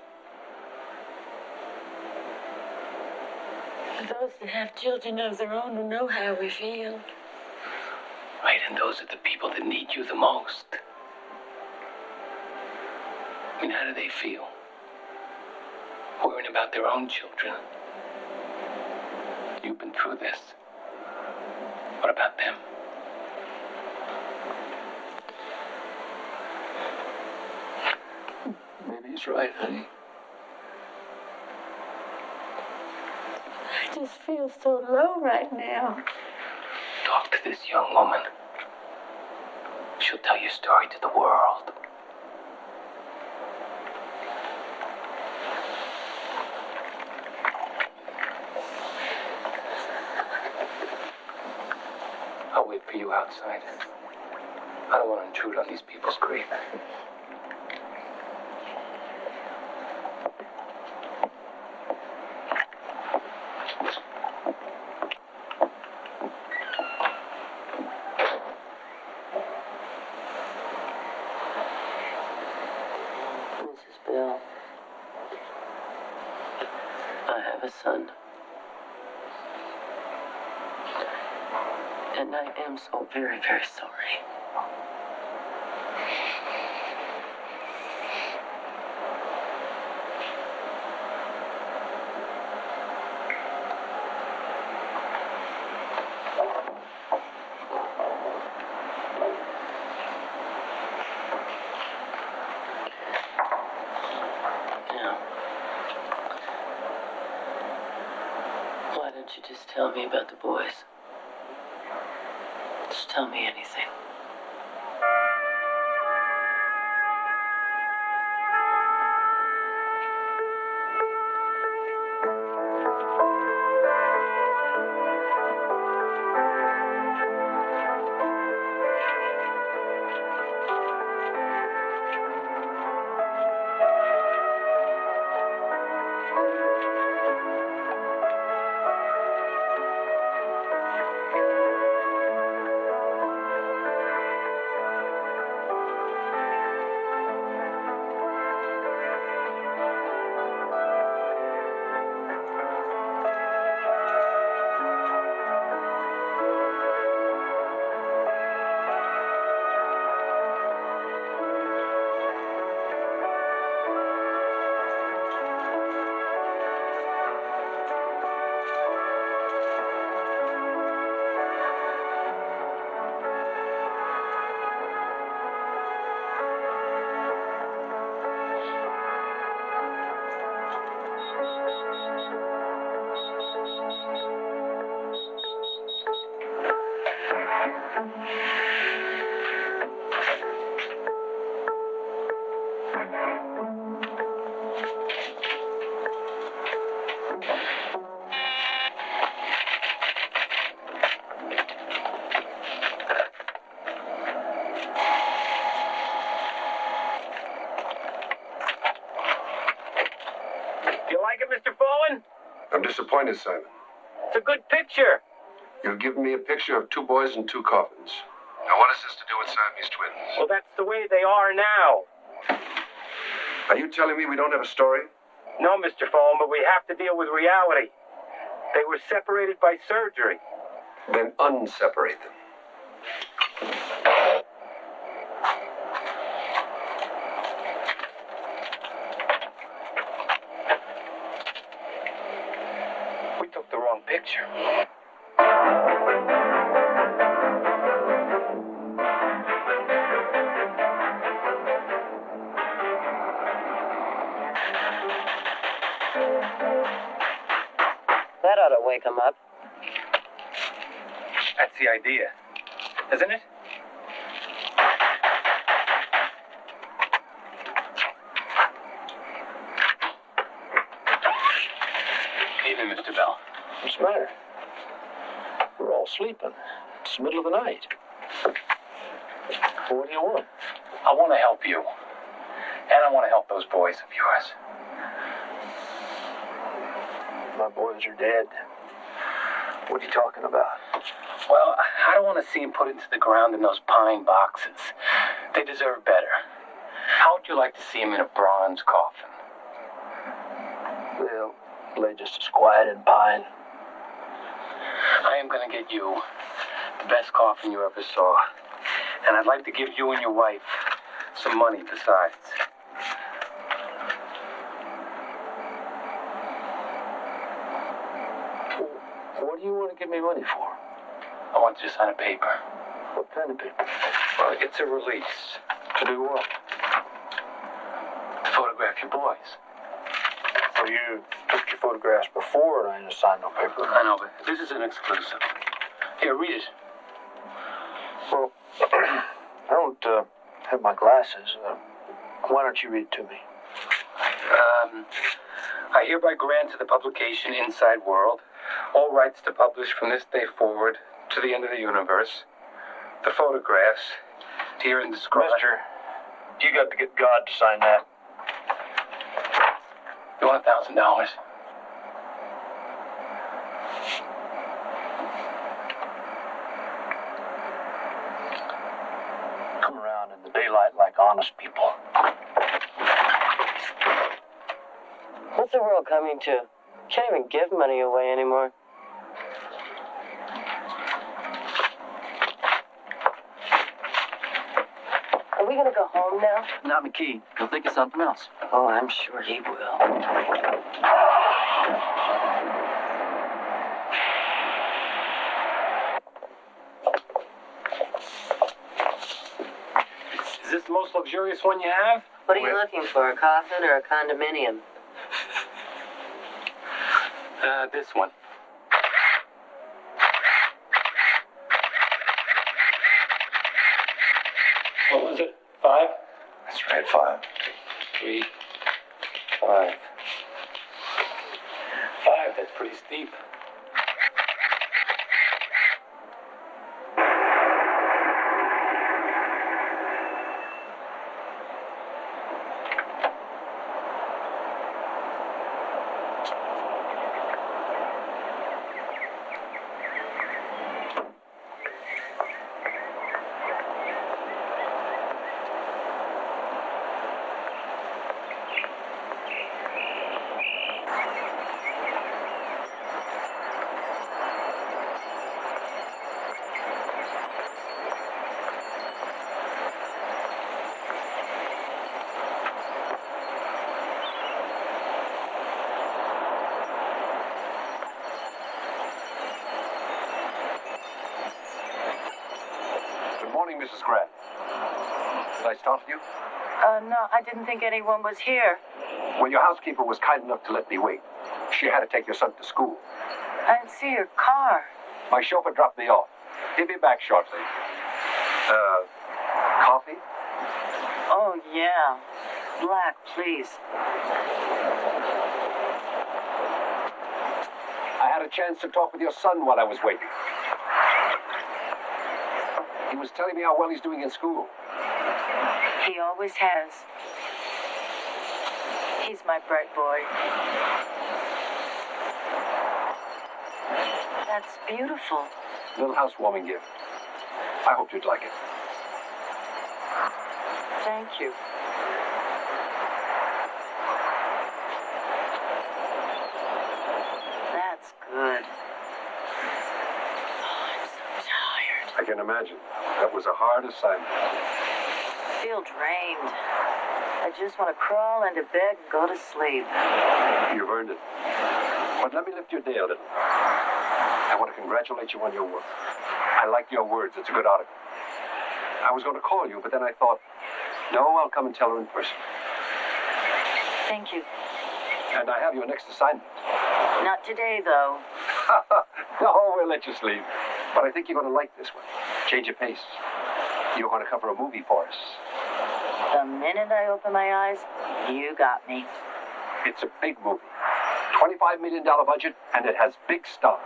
Those that have children of their own will know how we feel. Right, and those are the people that need you the most. I mean, how do they feel? Worrying about their own children. You've been through this. What about them? Maybe he's right, honey. I just feel so low right now. Talk to this young woman. She'll tell your story to the world. I'll wait for you outside. I don't want to intrude on these people's grief. Mrs. Bell, I have a son. And I am so very, very sorry. Now, why don't you just tell me about the boys? Just tell me anything. I'm disappointed, Simon. It's a good picture. You've given me a picture of two boys in two coffins. Now, what has this to do with Siamese twins? Well, that's the way they are now. Are you telling me we don't have a story? No, Mr. Follin, but we have to deal with reality. They were separated by surgery. Then unseparate them. We took the wrong picture. That ought to wake him up. That's the idea, isn't it? Evening, Mr. Bell. What's the matter? We're all sleeping. It's the middle of the night. Well, what do you want? I want to help you. And I want to help those boys of yours. My boys are dead. What are you talking about? Well, I don't want to see them put into the ground in those pine boxes. They deserve better. How would you like to see them in a bronze coffin? They'll lay just as quiet in pine. I am going to get you the best coffin you ever saw. And I'd like to give you and your wife some money besides. What me money for? I want you to sign a paper. What kind of paper? Well, it's a release. To do what? To photograph your boys. So you took your photographs before and I didn't sign no paper? I know, but this is an exclusive. Here, read it. Well, I don't have my glasses. Why don't you read it to me? I hereby grant to the publication Inside World all rights to publish from this day forward to the end of the universe the photographs herein described. Mister, you got to get God to sign that. You want $1,000? Come around in the daylight like honest people. What's the world coming to? Can't even give money away anymore. Are we gonna go home now? Not McKee. He'll think of something else. Oh, I'm sure he will. Is this the most luxurious one you have? What are you looking for, a coffin or a condominium? This one. What was it? 5? That's right, 5. 3, 5. 5, that's pretty steep. Good morning, Mrs. Grant. Did I startle you? No, I didn't think anyone was here. Well, your housekeeper was kind enough to let me wait. She had to take your son to school. I didn't see your car. My chauffeur dropped me off. He'll be back shortly. Coffee? Oh, yeah. Black, please. I had a chance to talk with your son while I was waiting. He was telling me how well he's doing in school. He always has. He's my bright boy. That's beautiful. Little housewarming gift. I hope you'd like it. Thank you. That's good. Oh, I'm so tired. I can imagine. That was a hard assignment. I feel drained. I just want to crawl into bed and go to sleep. You've earned it. But let me lift your day a little. I want to congratulate you on your work. I like your words. It's a good article. I was going to call you, but then I thought, no, I'll come and tell her in person. Thank you. And I have your next assignment. Not today, though. No, we'll let you sleep. But I think you're going to like this one. Change of pace. You're going to cover a movie for us. The minute I open my eyes, you got me. It's a big movie. $25 million budget, and it has big stars.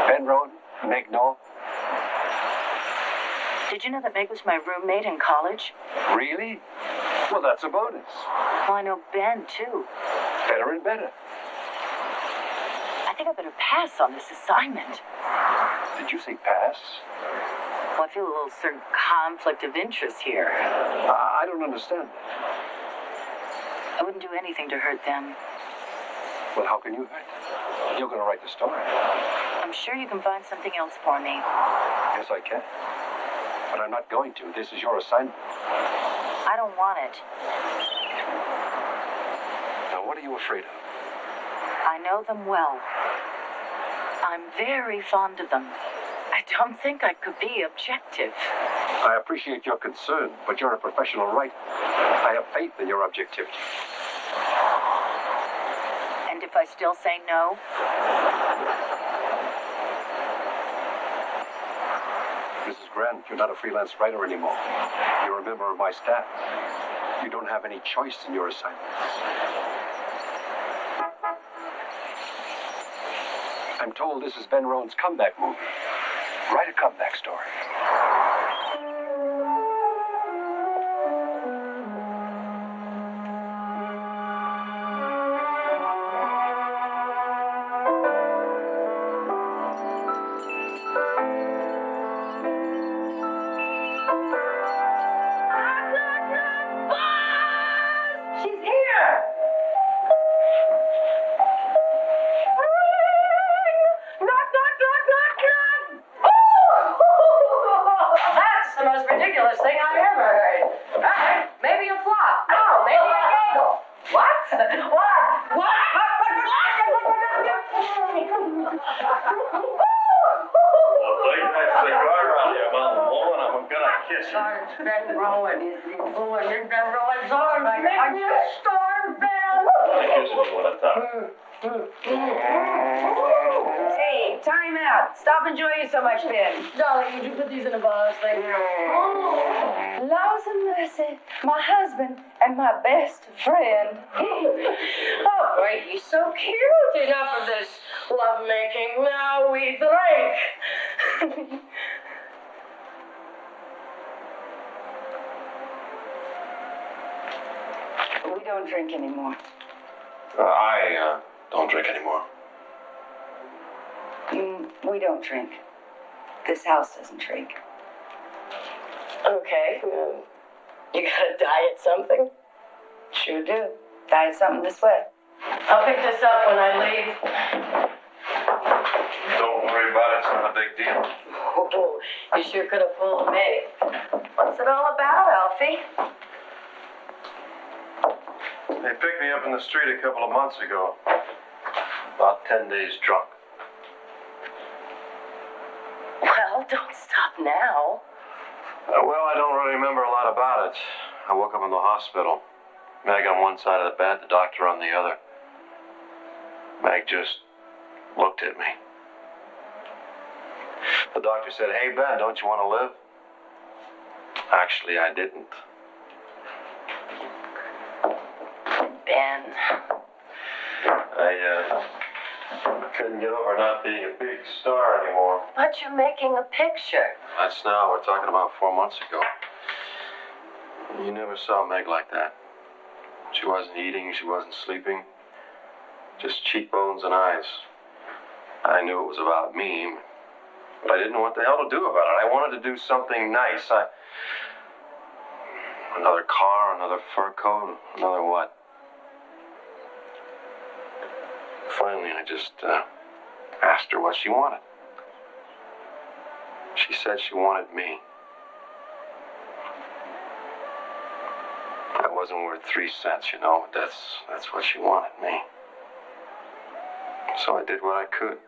Ben Rowan, Meg Nall. Did you know that Meg was my roommate in college? Really? Well, that's a bonus. Well, I know Ben, too. Better and better. I think I better pass on this assignment. Did you say pass? Well, I feel a little certain conflict of interest here. I don't understand. I wouldn't do anything to hurt them. Well, how can you hurt? You're going to write the story. I'm sure you can find something else for me. Yes, I can. But I'm not going to. This is your assignment. I don't want it. Now, what are you afraid of? I know them well. I'm very fond of them. I don't think I could be objective. I appreciate your concern, but you're a professional writer. I have faith in your objectivity. And if I still say no? Mrs. Grant, you're not a freelance writer anymore. You're a member of my staff. You don't have any choice in your assignments. I'm told this is Ben Rowan's comeback movie. Write a comeback story. Ben Rowan is pulling in Ben Rowan's arms. Make me a star, Ben. Hey, time out. Stop enjoying so much, Ben. Darling, would you put these in a vase, thank you? Laws and mercy, my husband and my best friend. Oh, great, he's so cute. Enough of this lovemaking. Now we drink. We don't drink anymore. I don't drink anymore. We don't drink. This house doesn't drink. Okay. You gotta diet something? Sure do. Diet something this way. I'll pick this up when I leave. Don't worry about it. It's not a big deal. Oh, you sure could have fooled me. What's it all about, Alfie? They picked me up in the street a couple of months ago. About 10 days drunk. Well, don't stop now. Well, I don't really remember a lot about it. I woke up in the hospital. Meg on one side of the bed, the doctor on the other. Meg just looked at me. The doctor said, "Hey, Ben, don't you want to live?" Actually, I didn't. Ben. I couldn't get over not being a big star anymore. But you're making a picture. That's now. We're talking about 4 months ago. You never saw Meg like that. She wasn't eating, she wasn't sleeping. Just cheekbones and eyes. I knew it was about me, but I didn't know what the hell to do about it. I wanted to do something nice. Another car, another fur coat, another what? Finally, I just asked her what she wanted. She said she wanted me. I wasn't worth 3 cents, you know, but that's what she wanted, me. So I did what I could.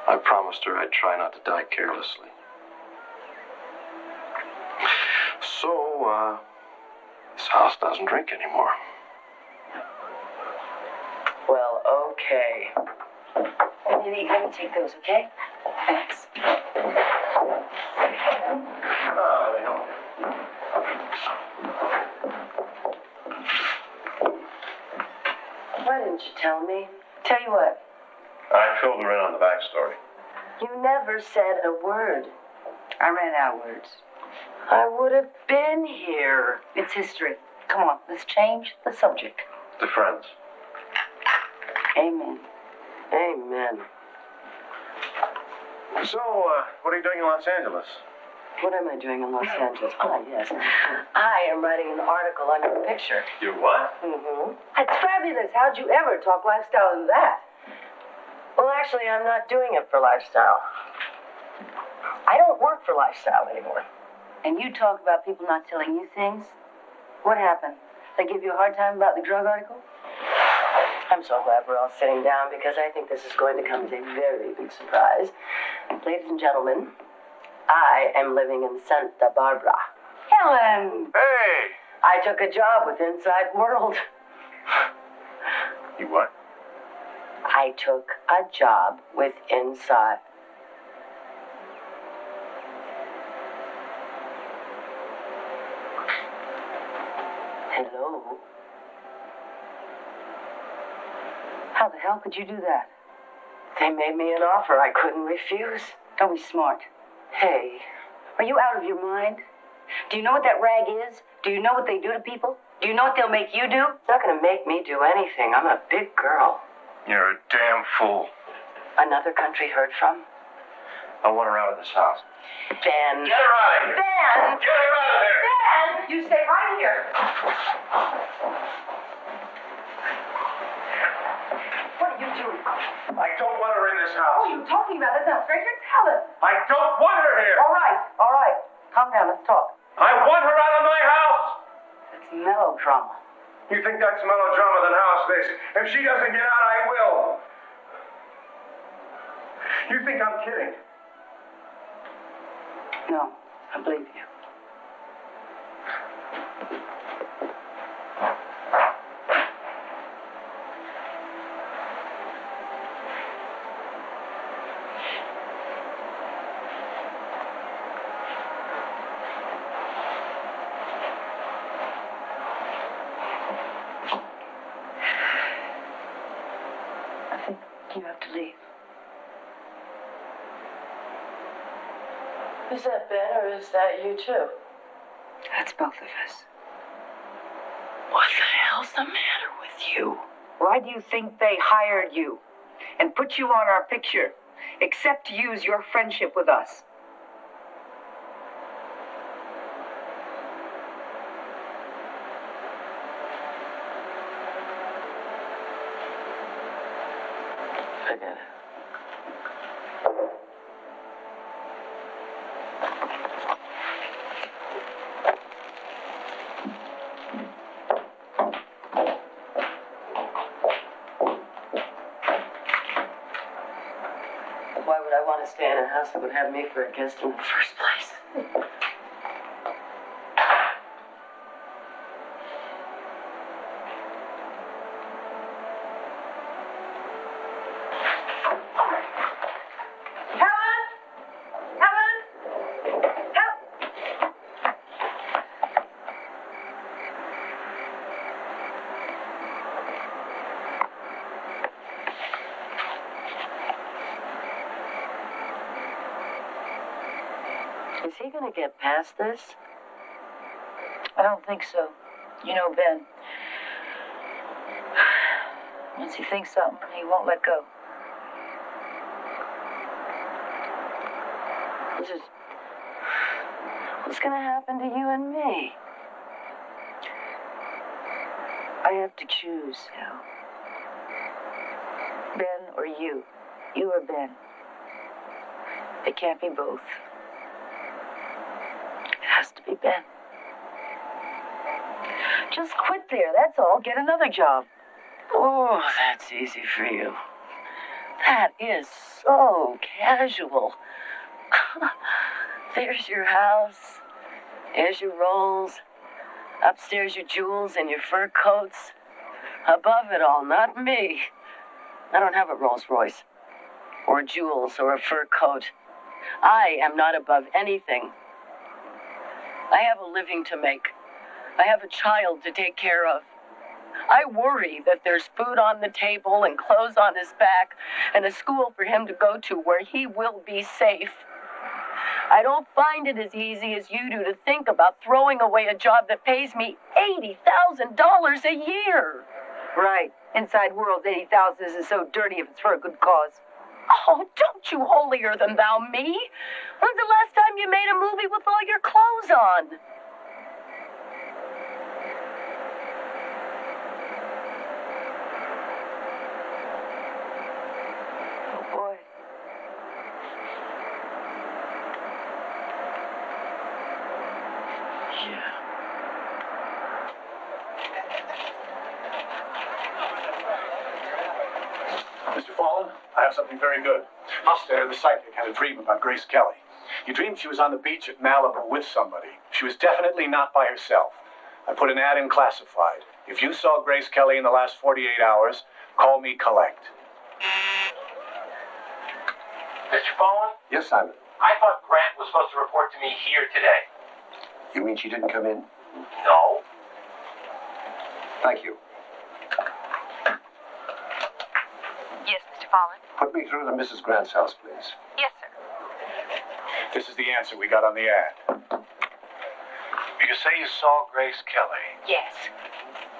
I promised her I'd try not to die carelessly. So, this house doesn't drink anymore. Well, okay. Let me take those, okay? Thanks. Why didn't you tell me? Tell you what. I filled her in on the backstory. You never said a word. I ran out of words. I would have been here. It's history. Come on, let's change the subject. The friends. Amen. Amen. So, what are you doing in Los Angeles? What am I doing in Los Angeles? Oh, yes. I am writing an article on your picture. You what? Mm-hmm. That's fabulous. How'd you ever talk lifestyle into that? Well, actually, I'm not doing it for lifestyle. I don't work for lifestyle anymore. And you talk about people not telling you things? What happened? They give you a hard time about the drug article? I'm so glad we're all sitting down because I think this is going to come as a very big surprise. Ladies and gentlemen, I am living in Santa Barbara. Helen! Hey! I took a job with Inside World. You what? I took a job with Inside. Hello? How the hell could you do that? They made me an offer I couldn't refuse. Don't be smart. Hey. Are you out of your mind? Do you know what that rag is? Do you know what they do to people? Do you know what they'll make you do? It's not gonna make me do anything. I'm a big girl. You're a damn fool. Another country heard from? I want her out of this house. Ben. Get her out of here. Ben! Get her out of there. Ben! You stay right here. What are you doing? I don't want her in this house. What are you talking about? That's not stranger. It's Helen. I don't want her here. All right. Calm down. Let's talk. I want her out of my house. It's melodrama. You think that's melodrama than house this? If she doesn't get out, I will. You think I'm kidding? No, I believe you. You have to leave. Is that Ben or is that you too? That's both of us. What the hell's the matter with you? Why do you think they hired you and put you on our picture, except to use your friendship with us? Forget it. Why would I want to stay in a house that would have me for a guest in the first place? Is he gonna get past this? I don't think so. You know Ben. Once he thinks something, he won't let go. What's gonna happen to you and me? I have to choose now. Ben or you. You or Ben. It can't be both. It has to be Ben. Just quit there, that's all. Get another job. Oh, that's easy for you. That is so casual. There's your house. There's your rolls. Upstairs your jewels and your fur coats. Above it all, not me. I don't have a Rolls Royce. Or jewels or a fur coat. I am not above anything. I have a living to make. I have a child to take care of. I worry that there's food on the table and clothes on his back and a school for him to go to where he will be safe. I don't find it as easy as you do to think about throwing away a job that pays me $80,000 a year. Right. Inside World, 80,000 isn't so dirty if it's for a good cause. Oh, don't you holier than thou me. When's the last time you made a movie with all your clothes on? Oh, boy. Fallen, I have something very good. Huster, the psychic, had a dream about Grace Kelly. He dreamed she was on the beach at Malibu with somebody. She was definitely not by herself. I put an ad in Classified. If you saw Grace Kelly in the last 48 hours, call me collect. Mr. Fallen? Yes, Simon. I thought Grant was supposed to report to me here today. You mean she didn't come in? No. Thank you. Yes, Mr. Fallen? Put me through to Mrs. Grant's house, please. Yes, sir. This is the answer we got on the ad. You say you saw Grace Kelly. Yes.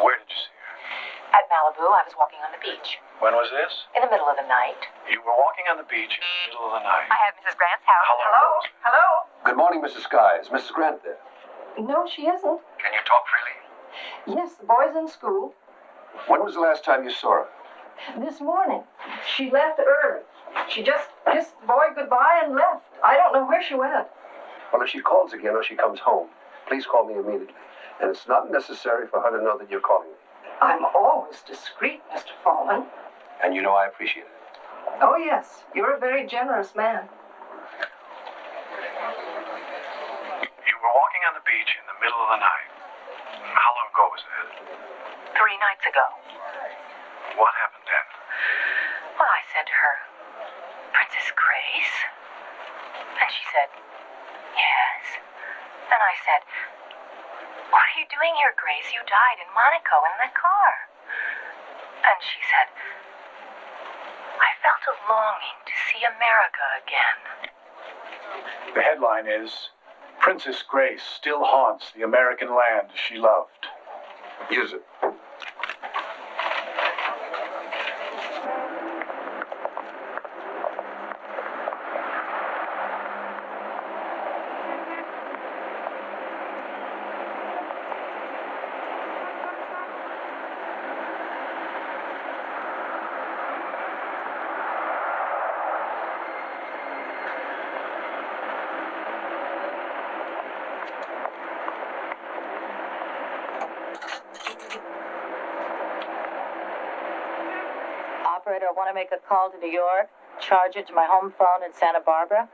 Where did you see her? At Malibu, I was walking on the beach. When was this? In the middle of the night. You were walking on the beach in the middle of the night. I have Mrs. Grant's house. Hello? Hello? Good morning, Mrs. Sky. Is Mrs. Grant there? No, she isn't. Can you talk freely? Yes, the boy's in school. When was the last time you saw her? This morning. She left early. She just kissed the boy goodbye and left. I don't know where she went. Well, if she calls again or she comes home, please call me immediately. And it's not necessary for her to know that you're calling me. I'm always discreet, Mr. Fallen. And you know I appreciate it. Oh, yes. You're a very generous man. You were walking on the beach in the middle of the night. How long ago was that? 3 nights ago. What happened then? Well, I said to her, Princess Grace? And she said, yes. Then I said, what are you doing here, Grace? You died in Monaco in that car. And she said, I felt a longing to see America again. The headline is, Princess Grace still haunts the American land she loved. Use it. Operator, I want to make a call to New York. Charge it to my home phone in Santa Barbara.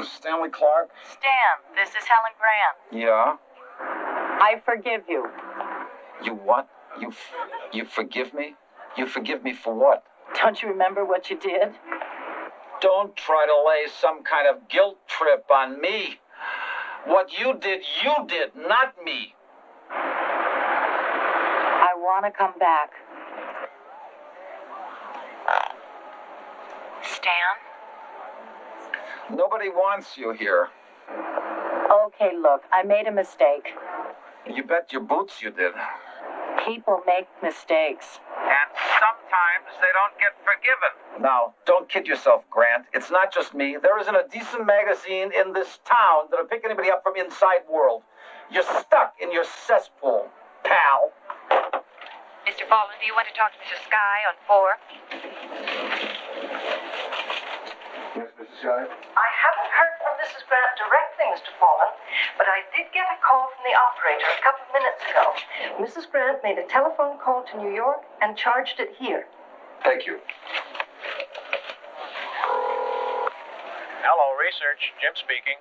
Stanley Clark? Stan, this is Helen Grant. Yeah? I forgive you. You what? You forgive me? You forgive me for what? Don't you remember what you did? Don't try to lay some kind of guilt trip on me. What you did, not me. I want to come back. Stan? Nobody wants you here. Okay, look, I made a mistake. You bet your boots you did. People make mistakes. And sometimes they don't get forgiven. Now, don't kid yourself, Grant. It's not just me. There isn't a decent magazine in this town that'll pick anybody up from inside world. You're stuck in your cesspool, pal. Mr. Fallen, do you want to talk to Mrs. Sky on 4? Yes, Mrs. Sky? I haven't heard from Mrs. Grant directly, Mr. Fallen, but I did get a call from the operator a couple of minutes ago. Mrs. Grant made a telephone call to New York and charged it here. Thank you. Hello, research. Jim speaking.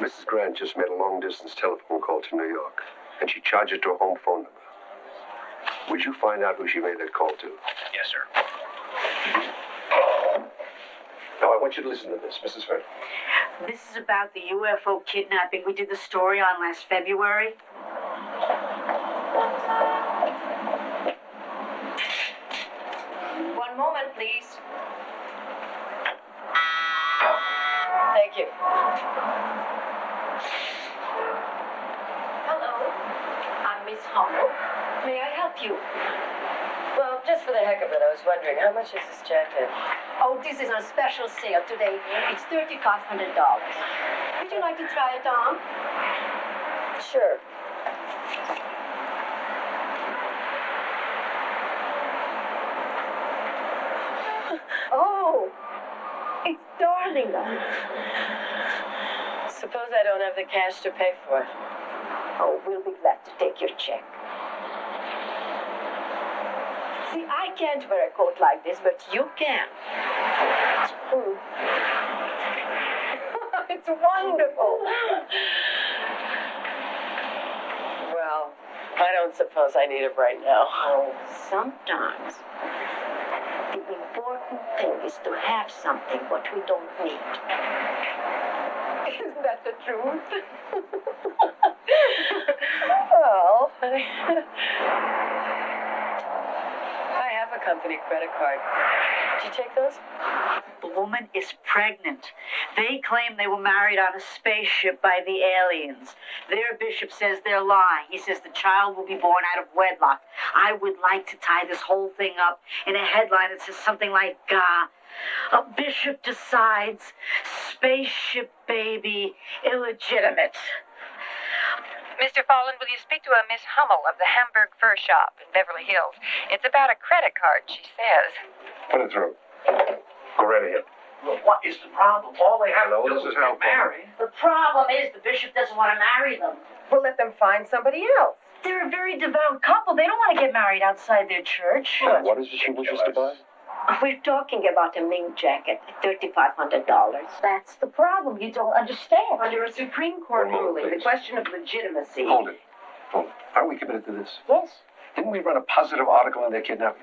Mrs. Grant just made a long-distance telephone call to New York, and she charged it to her home phone number. Would you find out who she made that call to? Yes, sir. Now, I want you to listen to this, Mrs. Fred. This is about the UFO kidnapping we did the story on last February. One moment, please. Thank you. Hello, I'm Miss Humble. May I help you? Well, just for the heck of it, I was wondering, how much is this jacket? Oh, this is on special sale today. It's $3,500. Would you like to try it on? Sure. Oh, it's darling. Suppose I don't have the cash to pay for it. Oh, we'll be glad to take your check. See, I can't wear a coat like this, but you can. It's wonderful. Well, I don't suppose I need it right now. Oh, sometimes the important thing is to have something what we don't need. Isn't that the truth? Well, I have a company credit card. Did you take those? The woman is pregnant. They claim they were married on a spaceship by the aliens. Their bishop says they're lying. He says the child will be born out of wedlock. I would like to tie this whole thing up in a headline that says something like, a bishop decides spaceship baby illegitimate. Mr. Fallen, will you speak to a Miss Hummel of the Hamburg Fur Shop in Beverly Hills? It's about a credit card, she says. Put it through. Go right ahead. Well, what is the problem? All they have Hello, to do this is is Hal get married. The problem is the bishop doesn't want to marry them. We'll let them find somebody else. They're a very devout couple. They don't want to get married outside their church. And what is it she wishes to buy? We're talking about a mink jacket, $3,500. That's the problem. You don't understand. Under a Supreme Court One moment, ruling, the please. question of legitimacy. Hold it. Are we committed to this? Yes. Didn't we run a positive article on their kidnapping?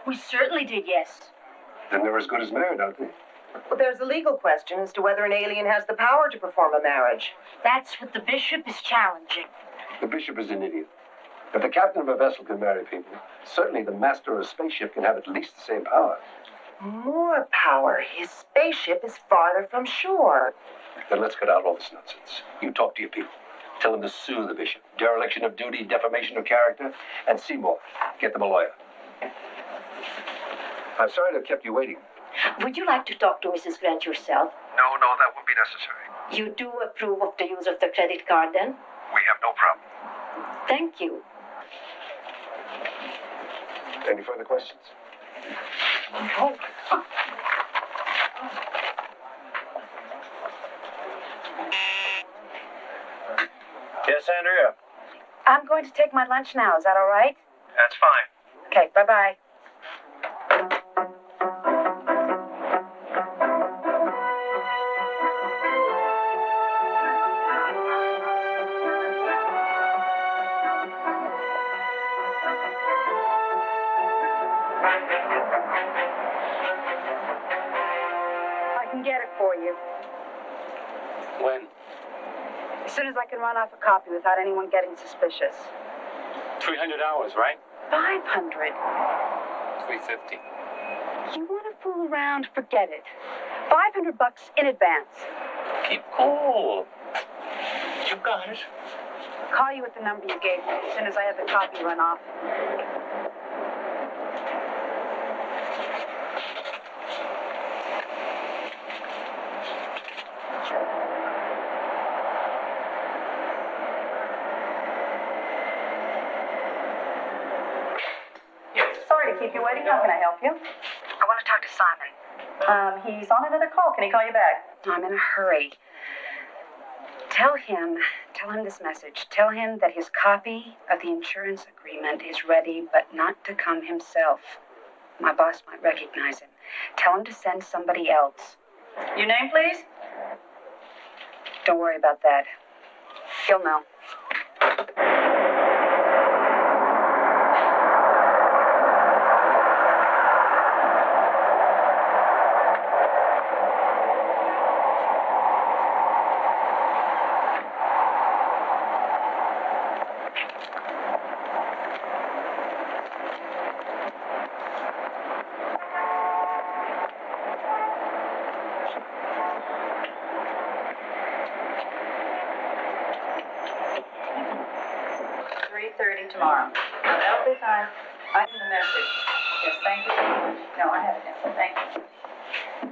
We certainly did, yes. Then they're as good as married, aren't they? Well, there's a legal question as to whether an alien has the power to perform a marriage. That's what the bishop is challenging. The bishop is an idiot. If the captain of a vessel can marry people, certainly the master of a spaceship can have at least the same power. More power. His spaceship is farther from shore. Then let's cut out all this nonsense. You talk to your people. Tell them to sue the bishop. Dereliction of duty, defamation of character, and Seymour. Get them a lawyer. I'm sorry to have kept you waiting. Would you like to talk to Mrs. Grant yourself? No, that won't be necessary. You do approve of the use of the credit card, then? We have no problem. Thank you. Any further questions? Oh. Yes, Andrea? I'm going to take my lunch now. Is that all right? That's fine. Okay, bye-bye. I can get it for you. When? As soon as I can run off a copy without anyone getting suspicious. $300, right? 500. $350. You want to fool around? Forget it. $500 in advance. Keep cool. You got it. I'll call you at the number you gave me as soon as I have the copy run off. Sorry to keep you waiting. How can I help you? I want to talk to Simon. He's on another call. Can he call you back? I'm in a hurry. Tell him this message. Tell him that his copy of the insurance agreement is ready, but not to come himself. My boss might recognize him. Tell him to send somebody else. Your name, please? Don't worry about that. He'll know. Tomorrow. That'll be fine. I have the message. Yes, thank you. No, I have it now. Thank you.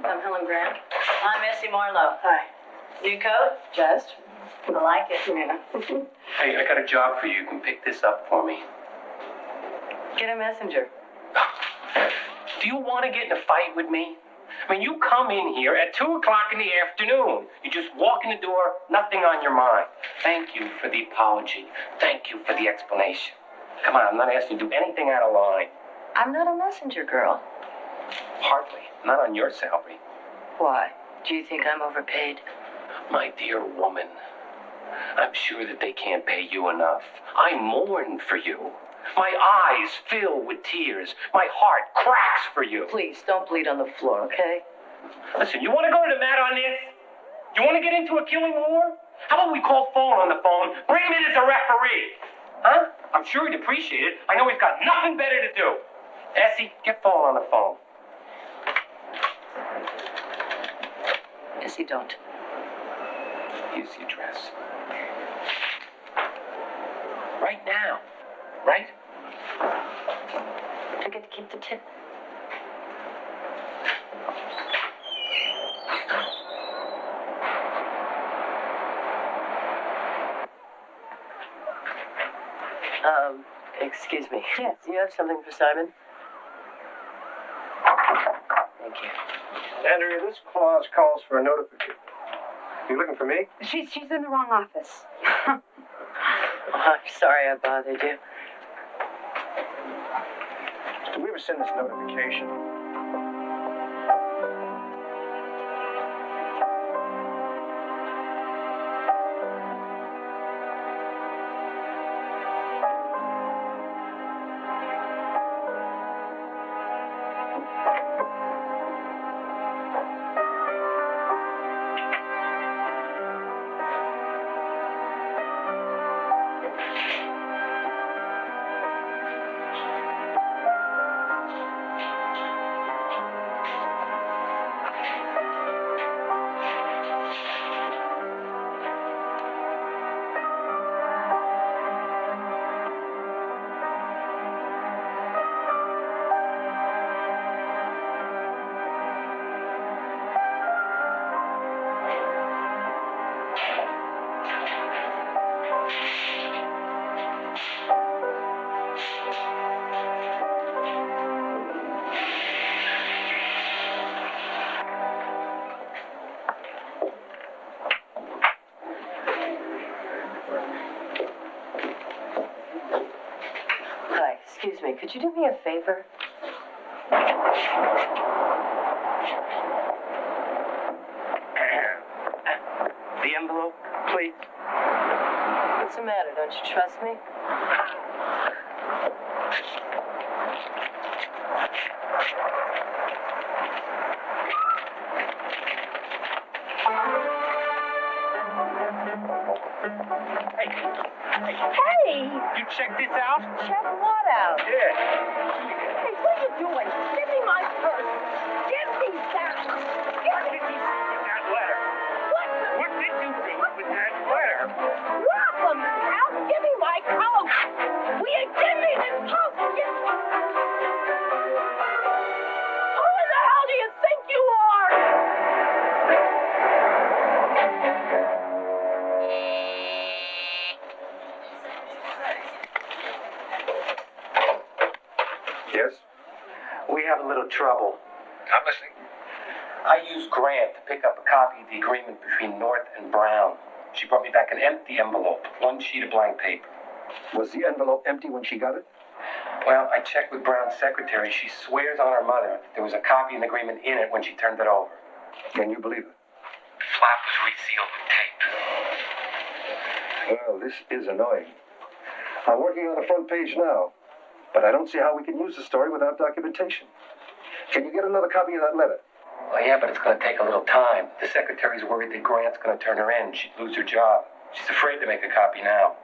I'm Helen Grant. I'm Essie Marlowe. Hi. New coat? Just. I like it. Yeah. Hey, I got a job for you. You can pick this up for me. Get a messenger. Do you want to get in a fight with me? I mean, you come in here at 2 o'clock in the afternoon. You just walk in the door, nothing on your mind. Thank you for the apology. Thank you for the explanation. Come on, I'm not asking you to do anything out of line. I'm not a messenger girl. Hardly. Not on your salary. Why? Do you think I'm overpaid? My dear woman, I'm sure that they can't pay you enough. I mourn for you. My eyes fill with tears. My heart cracks for you. Please, don't bleed on the floor, okay? Listen, you want to go to the mat on this? You want to get into a killing war? How about we call Phone on the phone, bring him in as a referee? Huh? I'm sure he'd appreciate it. I know he's got nothing better to do. Essie, get Phone on the phone. Essie, don't. Here's the address. Right now. Right? I get to keep the tip. Excuse me. Yes. Do you have something for Simon? Thank you. Andrea, this clause calls for a notification. You looking for me? She's in the wrong office. Oh, I'm sorry I bothered you. Did we ever send this notification? Excuse me, could you do me a favor? The envelope, please. What's the matter? Don't you trust me? Hey! You check this out? Check what out? Yeah. Hey, what are you doing? Give me my purse. Give me that. Give me That letter. what? What did you do with that letter? Drop them, Al. Give me my coat. Will you give me this coat? Who in the hell do you think you are? Yes? We have a little trouble. I'm listening. I used Grant to pick up a copy of the agreement between North and Brown. She brought me back an empty envelope, one sheet of blank paper. Was the envelope empty when she got it? Well, I checked with Brown's secretary. She swears on her mother that there was a copy of the agreement in it when she turned it over. Can you believe it? The flap was resealed with tape. Well, this is annoying. I'm working on the front page now, but I don't see how we can use the story without documentation. Can you get another copy of that letter? Well, yeah, but it's going to take a little time. The secretary's worried that Grant's going to turn her in. She'd lose her job. She's afraid to make a copy now.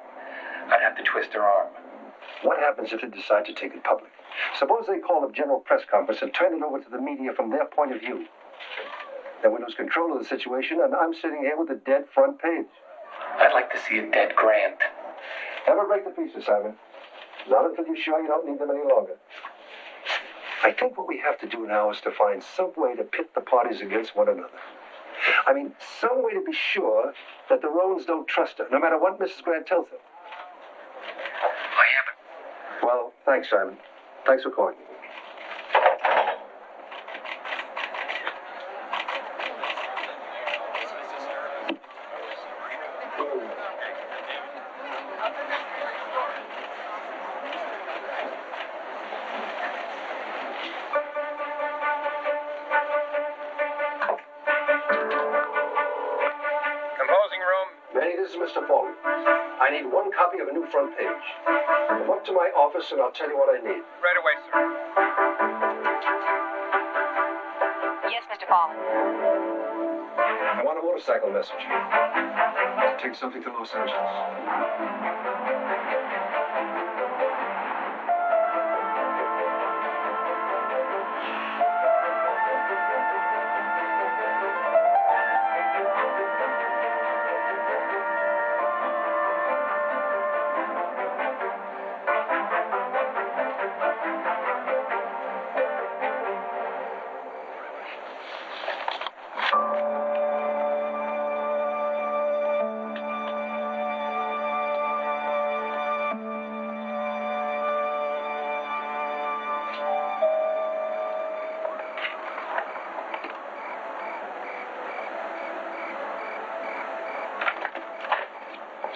I'd have to twist her arm. What happens if they decide to take it public? Suppose they call a general press conference and turn it over to the media from their point of view. Then we lose control of the situation, and I'm sitting here with a dead front page. I'd like to see a dead Grant. Never break the pieces, Simon. Not until you're sure you don't need them any longer. I think what we have to do now is to find some way to pit the parties against one another. I mean, some way to be sure that the Rowans don't trust her, no matter what Mrs. Grant tells them. I haven't. Well, thanks, Simon. Thanks for calling. phone. I need one copy of a new front page. Come up to my office and I'll tell you what I need. Right away, sir. Yes, Mr. Fallon. I want a motorcycle message. Take something to Los Angeles.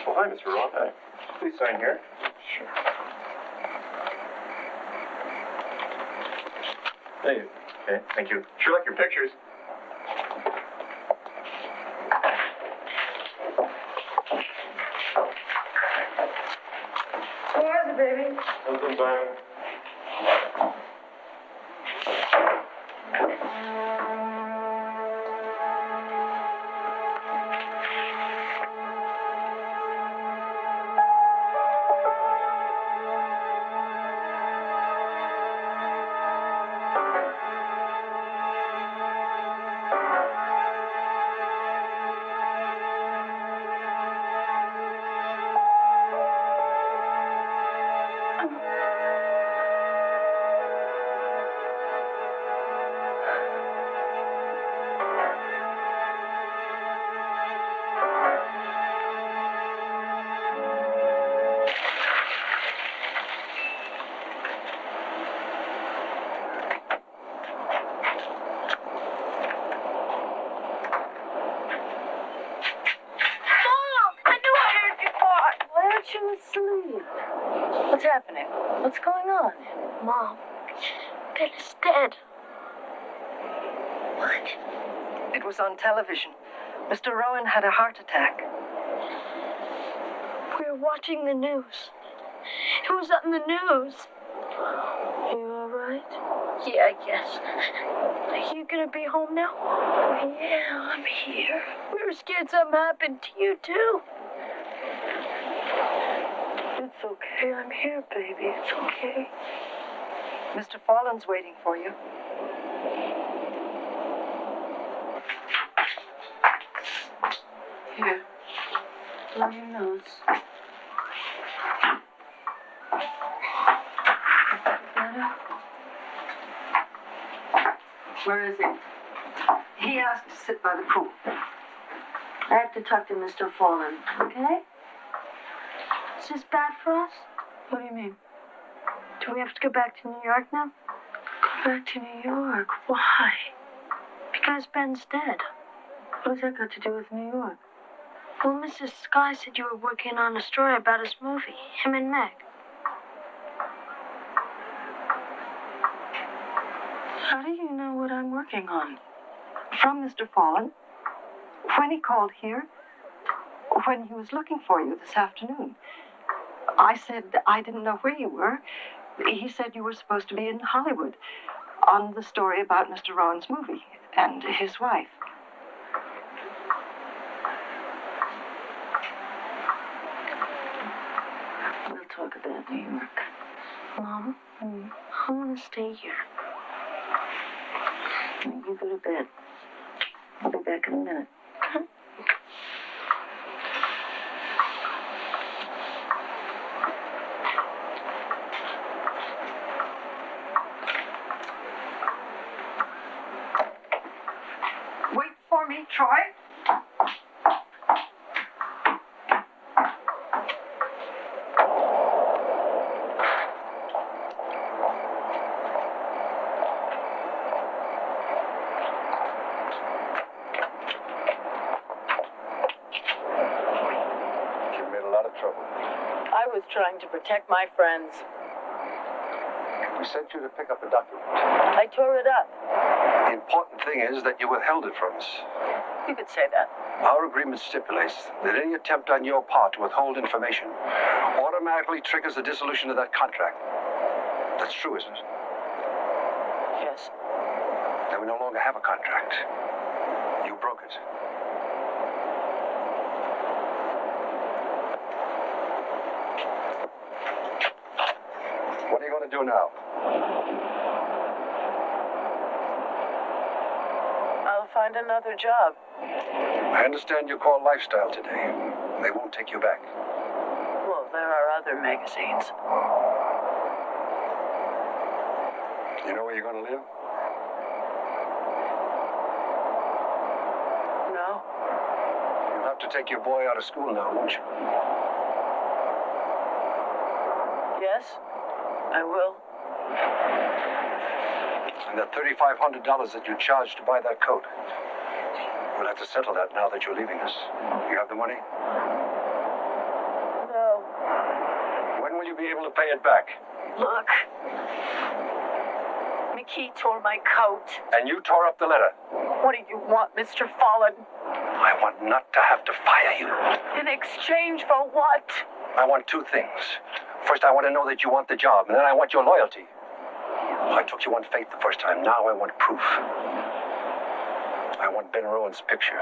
Well, hi, Mr. Roth. Hi. Please sign here. Sure. Hey. Okay, thank you. Sure like your pictures. Who is it, baby? Something fine. What's happening? What's going on? Mom, Ben is dead. What? It was on television. Mr. Rowan had a heart attack. We were watching the news. It was on the news. You all right? Yeah, I guess. Are you gonna be home now? Yeah, I'm here. We were scared something happened to you, too. It's okay. I'm here, baby. It's okay. Mr. Fallon's waiting for you. Here. Blow your nose. Better? Where is he? He asked to sit by the pool. I have to talk to Mr. Fallon, okay? Is this bad for us? What do you mean? Do we have to go back to New York now? Go back to New York? Why? Because Ben's dead. What's that got to do with New York? Well, Mrs. Sky said you were working on a story about his movie, him and Meg. How do you know what I'm working on? From Mr. Fallon? When he called here? When he was looking for you this afternoon? I said I didn't know where you were. He said you were supposed to be in Hollywood on the story about Mr. Rowan's movie and his wife. We'll talk about New York. Mom, I want to stay here. You go to bed. I'll be back in a minute. Wait for me, Troy. I was trying to protect my friends. We sent you to pick up a document. I tore it up. The important thing is that you withheld it from us. You could say that. Our agreement stipulates that any attempt on your part to withhold information automatically triggers the dissolution of that contract. That's true, isn't it? Yes. Then we no longer have a contract. You broke it. What are you going to do now? I'll find another job. I understand you call Lifestyle today. They won't take you back. Well, there are other magazines. You know where you're going to live? No. You'll have to take your boy out of school now, won't you? Yes, I will. And that $3,500 that you charged to buy that coat, we'll have to settle that now that you're leaving us. You have the money? No. When will you be able to pay it back? Look. McKee tore my coat. And you tore up the letter. What do you want, Mr. Fallen? I want not to have to fire you. In exchange for what? I want two things. First, I want to know that you want the job, and then I want your loyalty. I took you on faith the first time. Now I want proof. I want Ben Rowan's picture.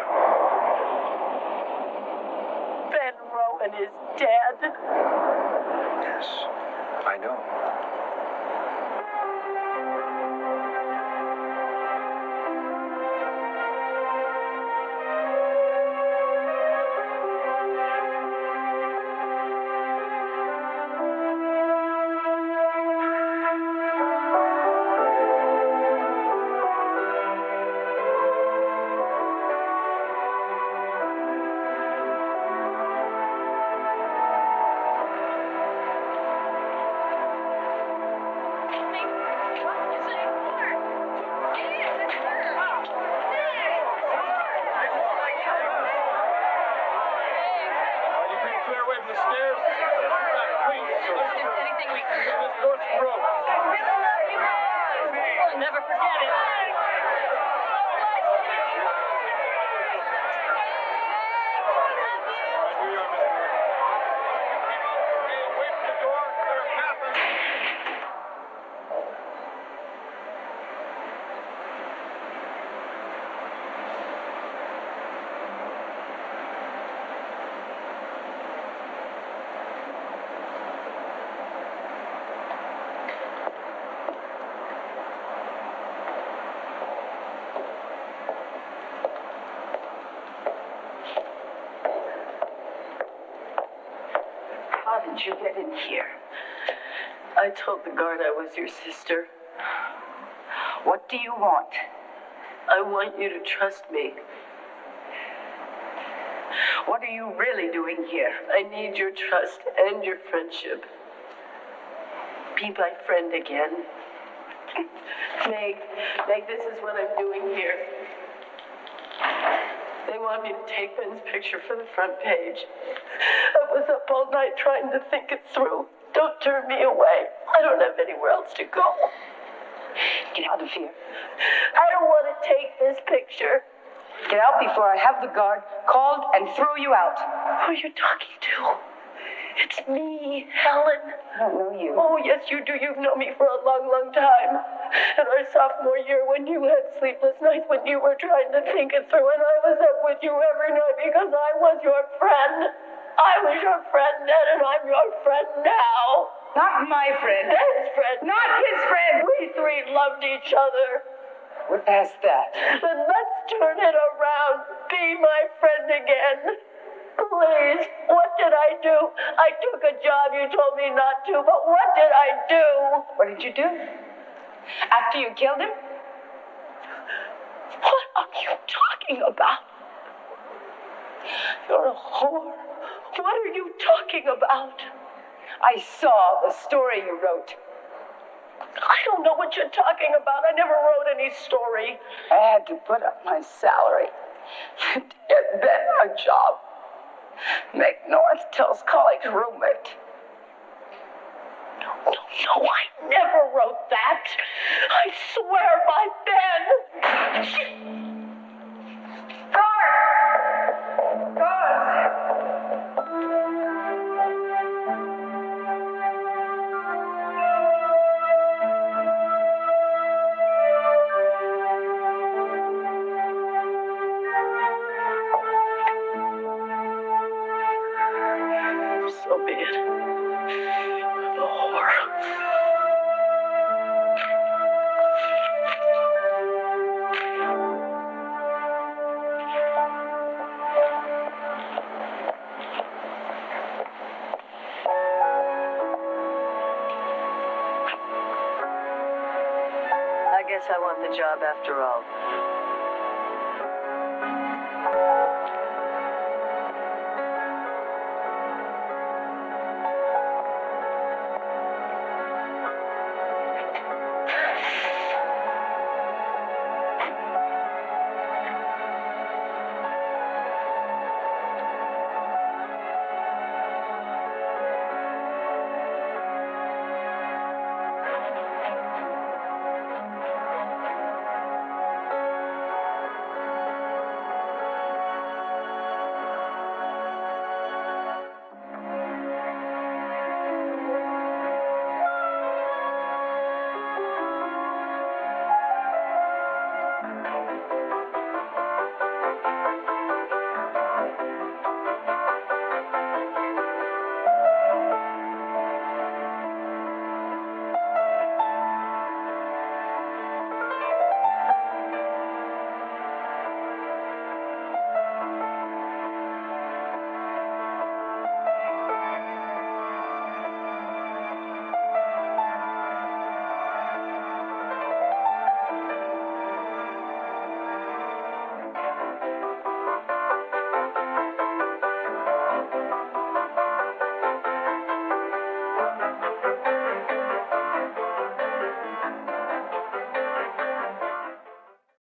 Ben Rowan is dead. Yes, I know. Never forget it. How did you get in here? I told the guard I was your sister. What do you want? I want you to trust me. What are you really doing here? I need your trust and your friendship. Be my friend again. Meg, this is what I'm doing here. They want me to take Ben's picture for the front page. I was up all night trying to think it through. Don't turn me away. I don't have anywhere else to go. Get out of here. I don't want to take this picture. Get out before I have the guard called and throw you out. Who are you talking to? It's me, Helen. I don't know you. Oh, yes, you do. You've known me for a long, long time. In our sophomore year, when you had sleepless nights, when you were trying to think it through, and I was up with you every night because I was your friend. I was your friend then, and I'm your friend now. Not my friend. His friend. Not his friend. We three loved each other. We're past that. Then let's turn it around. Be my friend again. Please, what did I do? I took a job you told me not to, but what did I do? What did you do? After you killed him? What are you talking about? You're a whore. What are you talking about? I saw the story you wrote. I don't know what you're talking about. I never wrote any story. I had to put up my salary to get Ben a job. Meg North tells college roommate. No, I never wrote that. I swear by Ben. Guard! So be it. The whore. I guess I want the job after all.